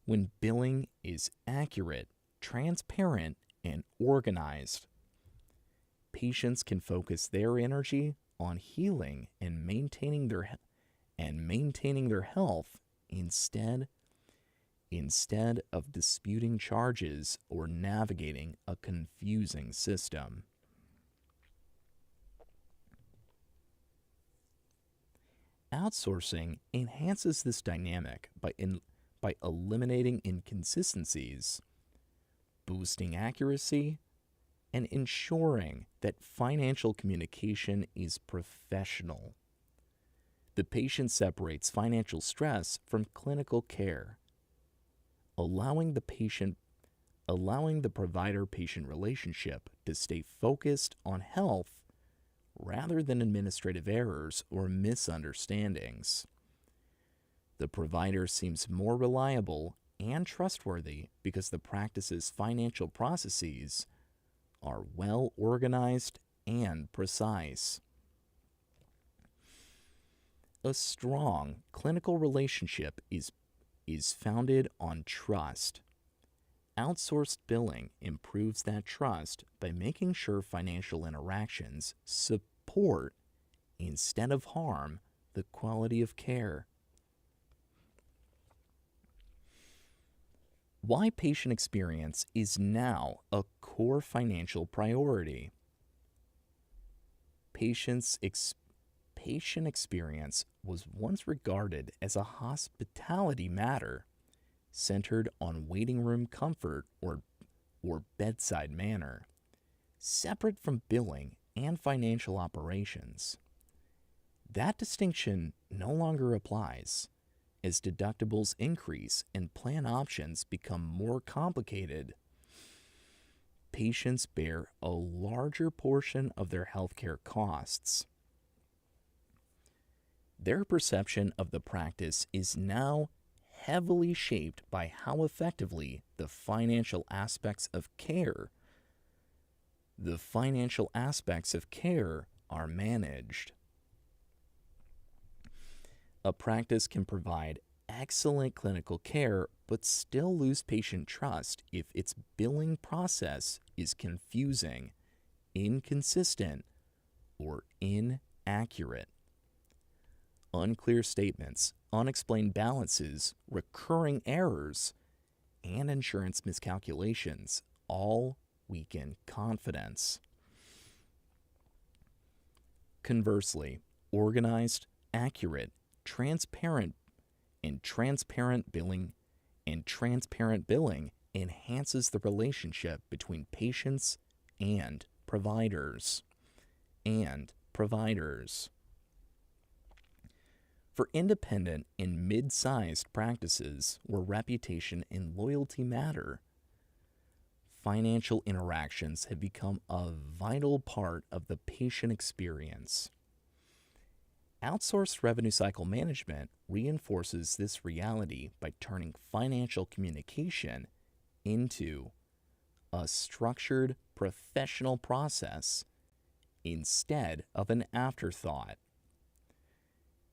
When billing is accurate, transparent, and organized, patients can focus their energy on healing and maintaining their health instead of disputing charges or navigating a confusing system. Outsourcing enhances this dynamic by eliminating inconsistencies, boosting accuracy, and ensuring that financial communication is professional. The patient separates financial stress from clinical care, allowing the provider-patient relationship to stay focused on health rather than administrative errors or misunderstandings. The provider seems more reliable and trustworthy because the practice's financial processes are well organized and precise. A strong clinical relationship is founded on trust. Outsourced billing improves that trust by making sure financial interactions support instead of harm the quality of care. Why patient experience is now a core financial priority. Patient experience was once regarded as a hospitality matter centered on waiting room comfort or bedside manner, separate from billing and financial operations. That distinction no longer applies, as deductibles increase and plan options become more complicated. Patients bear a larger portion of their healthcare costs. Their perception of the practice is now heavily shaped by how effectively the financial aspects of care are managed. A practice can provide excellent clinical care but still lose patient trust if its billing process is confusing, inconsistent, or inaccurate. Unclear statements, unexplained balances, recurring errors, and insurance miscalculations all weaken confidence. Conversely, organized, accurate, transparent billing enhances the relationship between patients and providers. For independent and mid-sized practices where reputation and loyalty matter, financial interactions have become a vital part of the patient experience. Outsourced revenue cycle management reinforces this reality by turning financial communication into a structured, professional process instead of an afterthought.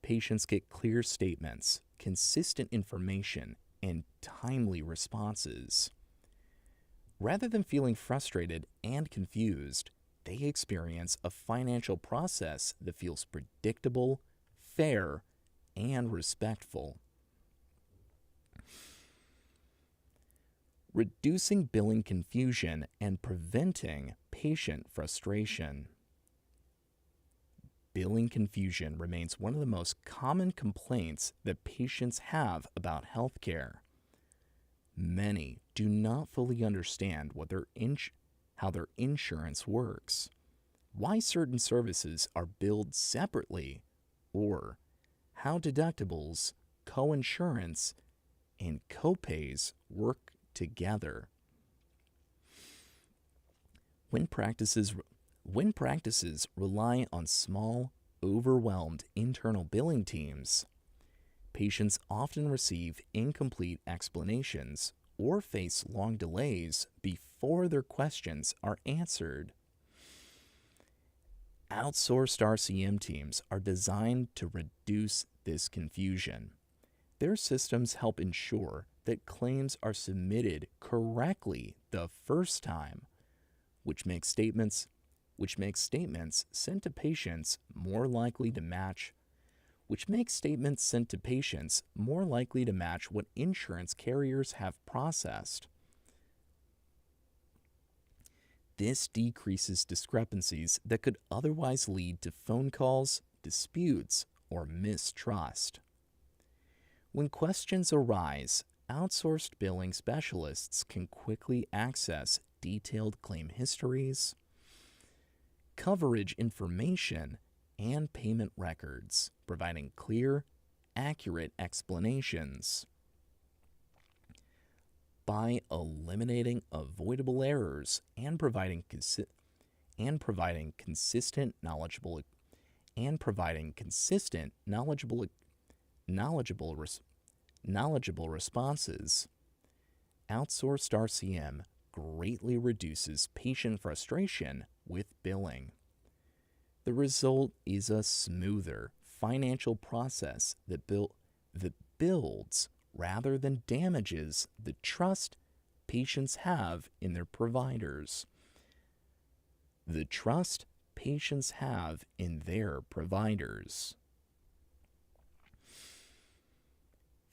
Patients get clear statements, consistent information, and timely responses. Rather than feeling frustrated and confused, they experience a financial process that feels predictable, fair, and respectful. Reducing billing confusion and preventing patient frustration. Billing confusion remains one of the most common complaints that patients have about healthcare. Many do not fully understand how their insurance works, why certain services are billed separately, or how deductibles, coinsurance, and copays work together. When practices When practices rely on small, overwhelmed internal billing teams, patients often receive incomplete explanations or face long delays before their questions are answered. Outsourced RCM teams are designed to reduce this confusion. Their systems help ensure that claims are submitted correctly the first time, which makes statements sent to patients more likely to match what insurance carriers have processed. This decreases discrepancies that could otherwise lead to phone calls, disputes, or mistrust. When questions arise, outsourced billing specialists can quickly access detailed claim histories, coverage information, and payment records, providing clear, accurate explanations. By eliminating avoidable errors and providing consistent, knowledgeable responses, outsourced RCM greatly reduces patient frustration with billing. The result is a smoother financial process that builds rather than damages the trust patients have in their providers. The trust patients have in their providers.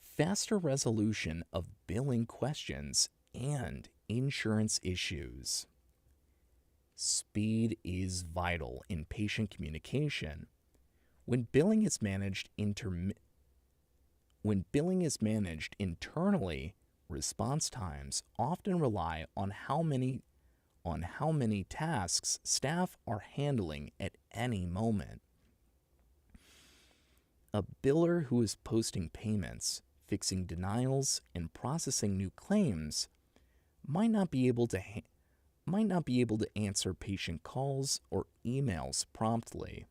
Faster resolution of billing questions and insurance issues. Speed is vital in patient communication. When billing is managed internally, response times often rely on how many tasks staff are handling at any moment. A biller who is posting payments, fixing denials, and processing new claims might not be able to answer patient calls or emails promptly.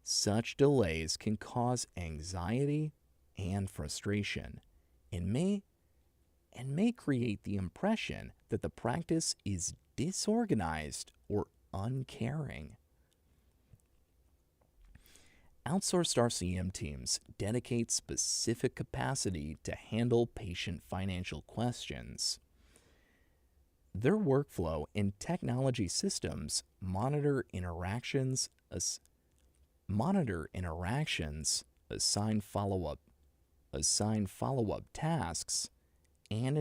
Such delays can cause anxiety and frustration and may create the impression that the practice is disorganized or uncaring. Outsourced RCM teams dedicate specific capacity to handle patient financial questions. Their workflow and technology systems monitor interactions, assign follow-up tasks, and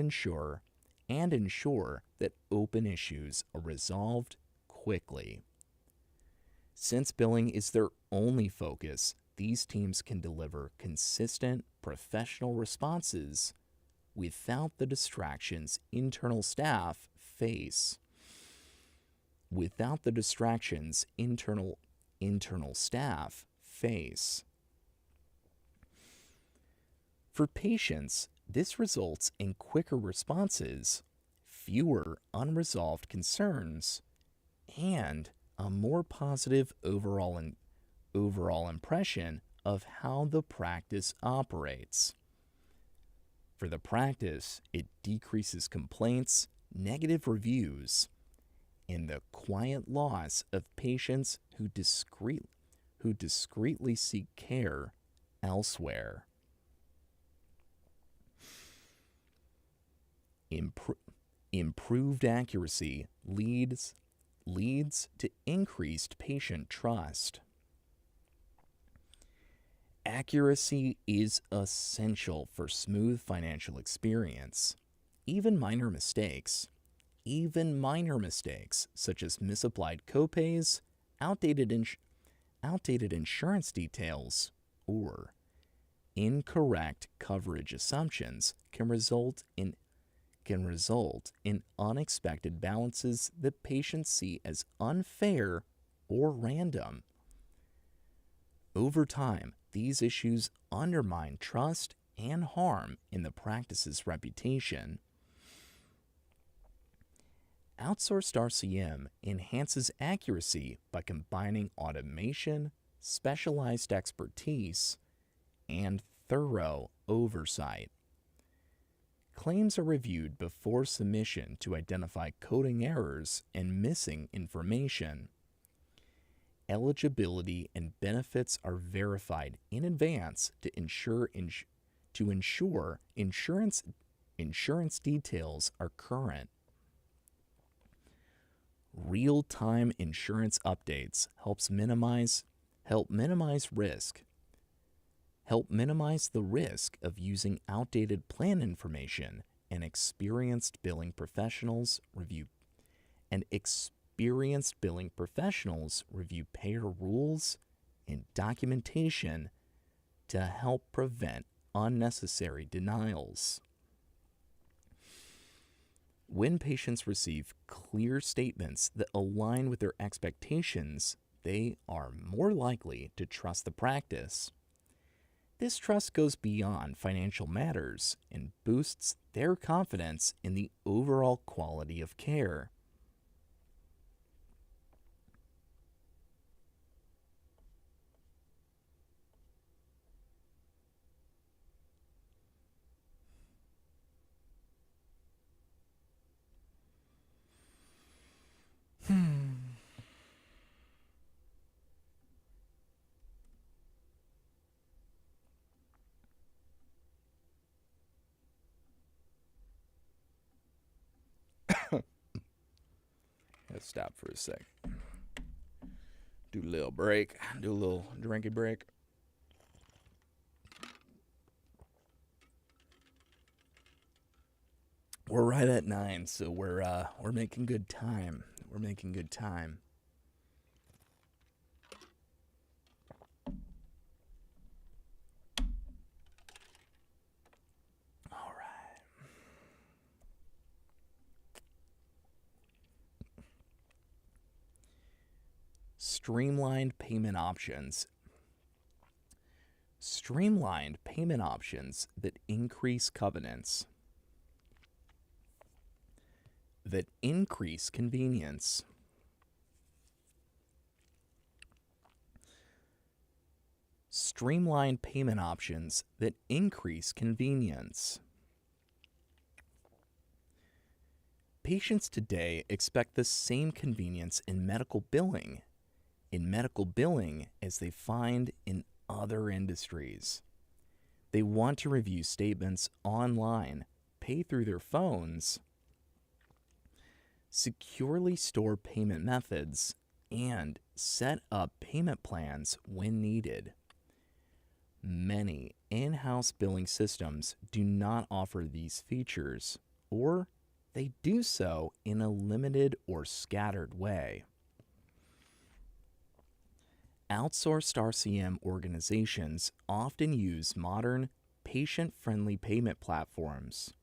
ensure that open issues are resolved quickly. Since billing is their only focus, these teams can deliver consistent, professional responses without the distractions internal staff face. For patients, this results in quicker responses, fewer unresolved concerns, and a more positive overall impression of how the practice operates. For the practice, it decreases complaints, negative reviews, and the quiet loss of patients who discreetly seek care elsewhere. Improved accuracy leads to increased patient trust. Accuracy is essential for smooth financial experience. Even minor mistakes such as misapplied copays, outdated insurance details, or incorrect coverage assumptions can result in unexpected balances that patients see as unfair or random. Over time, these issues undermine trust and harm in the practice's reputation. Outsourced RCM enhances accuracy by combining automation, specialized expertise, and thorough oversight. Claims are reviewed before submission to identify coding errors and missing information. Eligibility and benefits are verified in advance to ensure insurance details are current. Real-time insurance updates help minimize the risk of using outdated plan information, and experienced billing professionals review payer rules and documentation to help prevent unnecessary denials. When patients receive clear statements that align with their expectations, they are more likely to trust the practice. This trust goes beyond financial matters and boosts their confidence in the overall quality of care. Let's stop for a sec. Do a little break. Do a little drinky break. We're right at 9, so we're making good time. We're making good time. All right. Streamlined payment options. Streamlined payment options that increase covenants. That increase convenience. Streamlined payment options that increase convenience. Patients today expect the same convenience in medical billing as they find in other industries. They want to review statements online, pay through their phones, securely store payment methods, and set up payment plans when needed. Many in-house billing systems do not offer these features, or they do so in a limited or scattered way. Outsourced RCM organizations often use modern, patient-friendly payment platforms.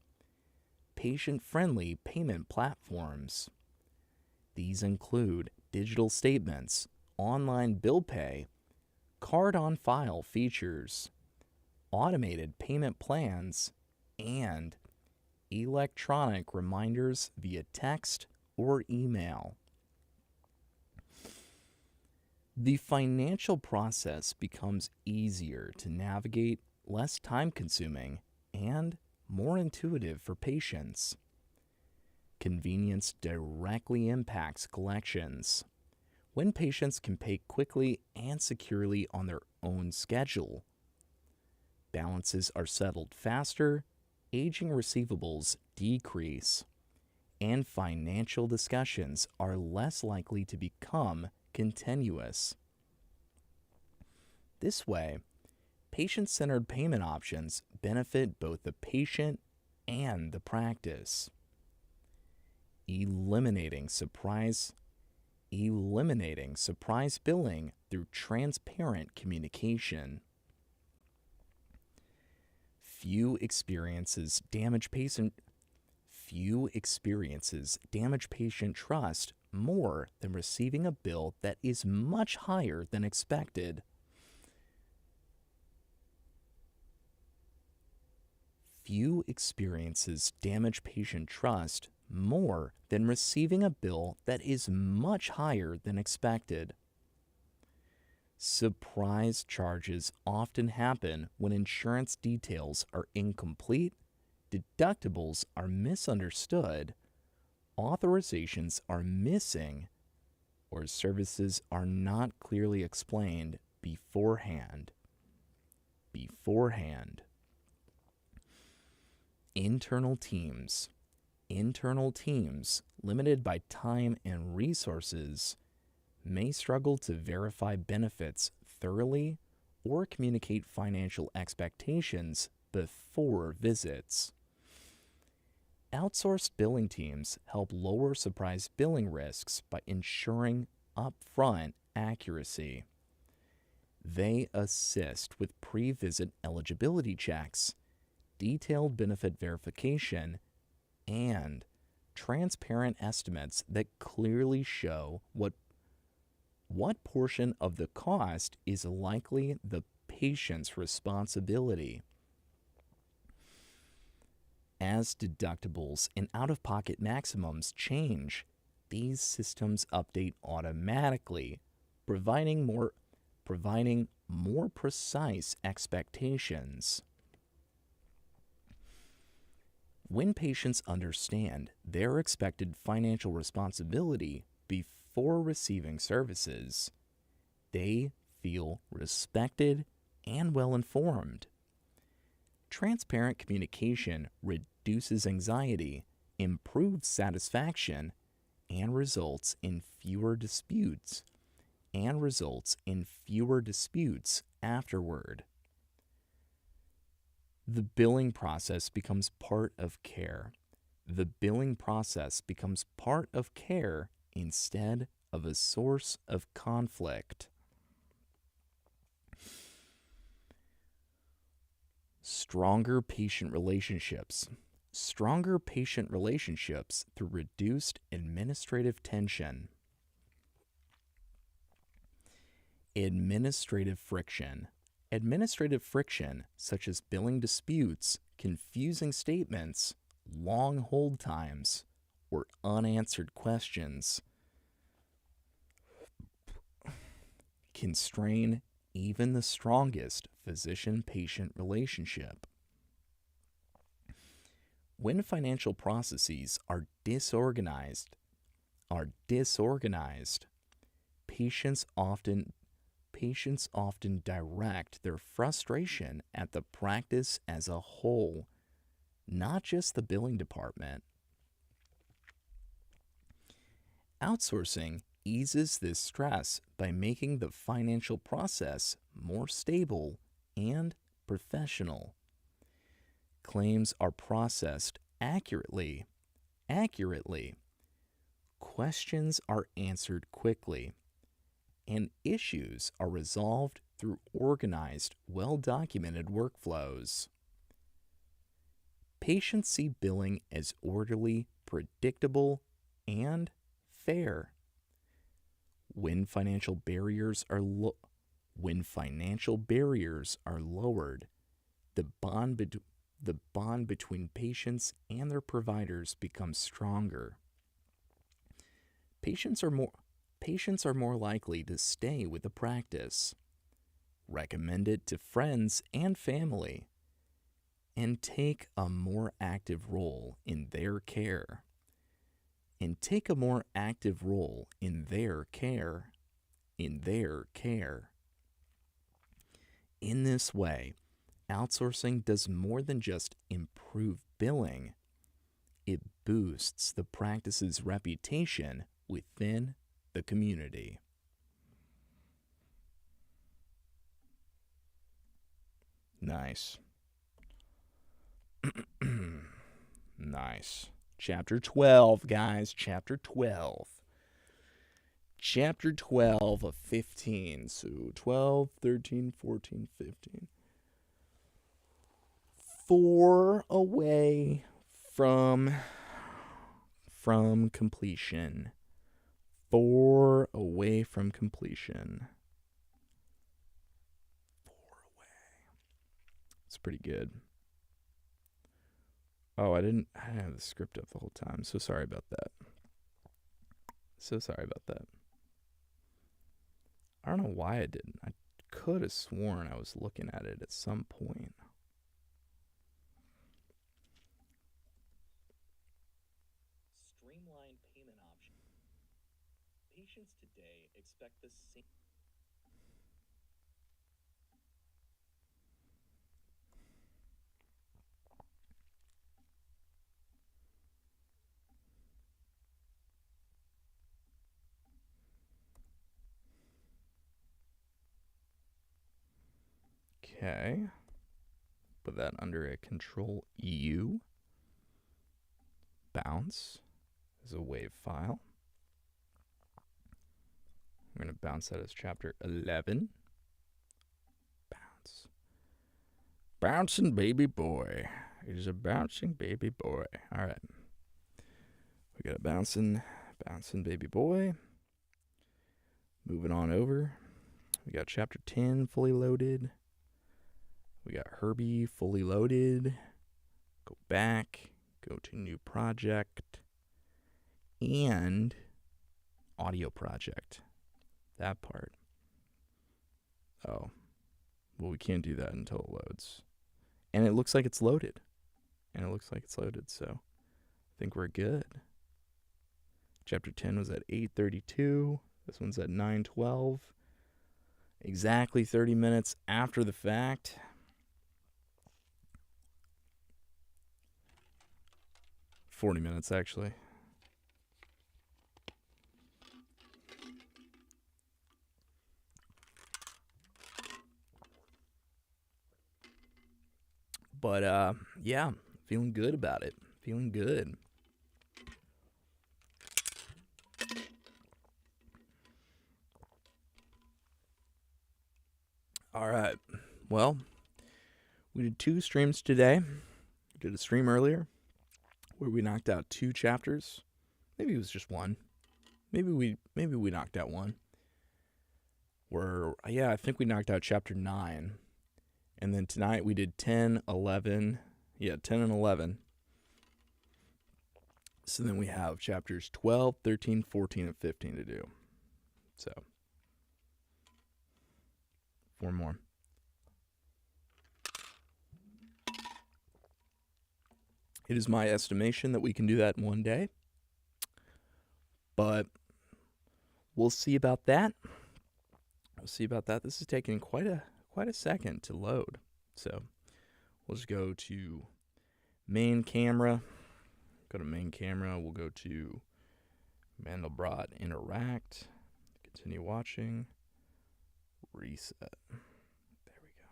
These include digital statements, online bill pay, card-on-file features, automated payment plans, and electronic reminders via text or email. The financial process becomes easier to navigate, less time-consuming, and more intuitive for patients. Convenience directly impacts collections. When patients can pay quickly and securely on their own schedule, balances are settled faster, aging receivables decrease, and financial discussions are less likely to become continuous. This way, patient-centered payment options benefit both the patient and the practice. Eliminating surprise billing through transparent communication. Few experiences damage patient trust more than receiving a bill that is much higher than expected. Few experiences damage patient trust more than receiving a bill that is much higher than expected. Surprise charges often happen when insurance details are incomplete, deductibles are misunderstood, authorizations are missing, or services are not clearly explained beforehand. Internal teams, limited by time and resources, may struggle to verify benefits thoroughly or communicate financial expectations before visits. Outsourced billing teams help lower surprise billing risks by ensuring upfront accuracy. They assist with pre-visit eligibility checks, detailed benefit verification, and transparent estimates that clearly show what portion of the cost is likely the patient's responsibility. As deductibles and out-of-pocket maximums change, these systems update automatically, providing more precise expectations. When patients understand their expected financial responsibility before receiving services, they feel respected and well-informed. Transparent communication reduces anxiety, improves satisfaction, and results in fewer disputes afterward. The billing process becomes part of care. Instead of a source of conflict. Stronger patient relationships through reduced administrative tension. Administrative friction, such as billing disputes, confusing statements, long hold times, or unanswered questions, can strain even the strongest physician-patient relationship. When financial processes are disorganized, patients often direct their frustration at the practice as a whole, not just the billing department. Outsourcing eases this stress by making the financial process more stable and professional. Claims are processed accurately. Questions are answered quickly, and issues are resolved through organized, well-documented workflows. Patients see billing as orderly, predictable, and fair. When financial barriers are lowered, the bond between patients and their providers becomes stronger. Patients are more likely to stay with the practice, recommend it to friends and family, and take a more active role in their care. In this way, outsourcing does more than just improve billing. It boosts the practice's reputation within the community. Nice. Nice. Chapter 12, guys. Chapter 12. Chapter 12 of 15. So 12, 13, 14, 15. 4 away from completion. 4 away from completion. 4 away. It's pretty good. Oh, I didn't have the script up the whole time. So sorry about that. I don't know why I didn't. I could have sworn I was looking at it at some point. Streamlined payment option. Patients today expect the same. Okay. Put that under a Control U. Bounce is a WAV file. I'm going to bounce that as chapter 11. Bounce. Bouncing baby boy. He's a bouncing baby boy. All right. We got a bouncing baby boy. Moving on over. We got chapter 10 fully loaded. We got Herbie fully loaded. Go back. Go to new project. And audio project. That part. Oh. Well, we can't do that until it loads. And it looks like it's loaded. So I think we're good. Chapter 10 was at 8:32. This one's at 9:12. Exactly 30 minutes after the fact. $40 minutes, actually. But, yeah, feeling good about it. Feeling good. All right. Well, we did 2 streams today. We did a stream earlier where we knocked out 2 chapters. Maybe it was just 1. Maybe we knocked out 1. I think we knocked out chapter 9. And then tonight we did 10, 11. Yeah, 10 and 11. So then we have chapters 12, 13, 14, and 15 to do. So 4 more. It is my estimation that we can do that in one day. But we'll see about that. This is taking quite a second to load. So we'll just go to main camera. We'll go to Mandelbrot Interact. Continue watching. Reset. There we go.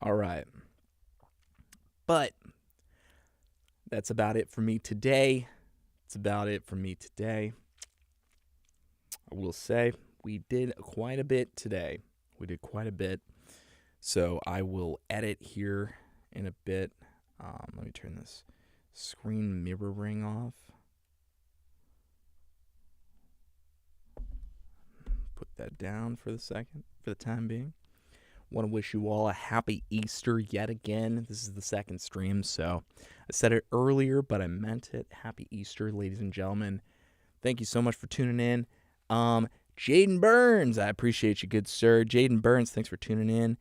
All right. But that's about it for me today. I will say we did quite a bit today. So I will edit here in a bit. Let me turn this screen mirroring off. Put that down for the time being. Want to wish you all a happy Easter yet again. This is the second stream, so I said it earlier, but I meant it. Happy Easter, ladies and gentlemen. Thank you so much for tuning in. Jaden Burns, I appreciate you, good sir. Jaden Burns, thanks for tuning in.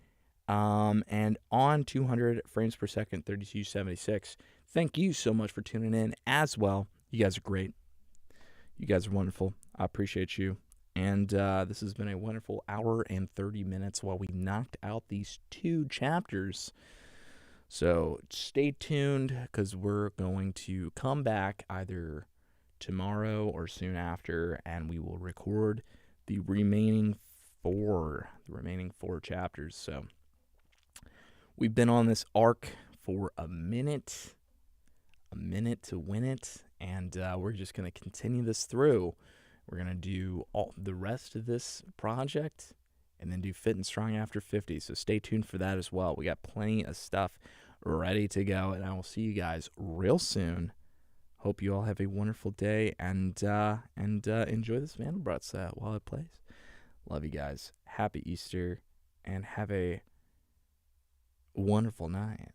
And on 200 frames per second, 3276. Thank you so much for tuning in as well. You guys are great. You guys are wonderful. I appreciate you. And this has been a wonderful hour and 30 minutes while we knocked out these 2 chapters. So stay tuned because we're going to come back either tomorrow or soon after, and we will record the remaining 4 chapters. So we've been on this arc for a minute to win it, and we're just going to continue this through. We're going to do all the rest of this project and then do Fit and Strong after 50. So stay tuned for that as well. We got plenty of stuff ready to go, and I will see you guys real soon. Hope you all have a wonderful day and enjoy this Mandelbrot set while it plays. Love you guys. Happy Easter and have a wonderful night.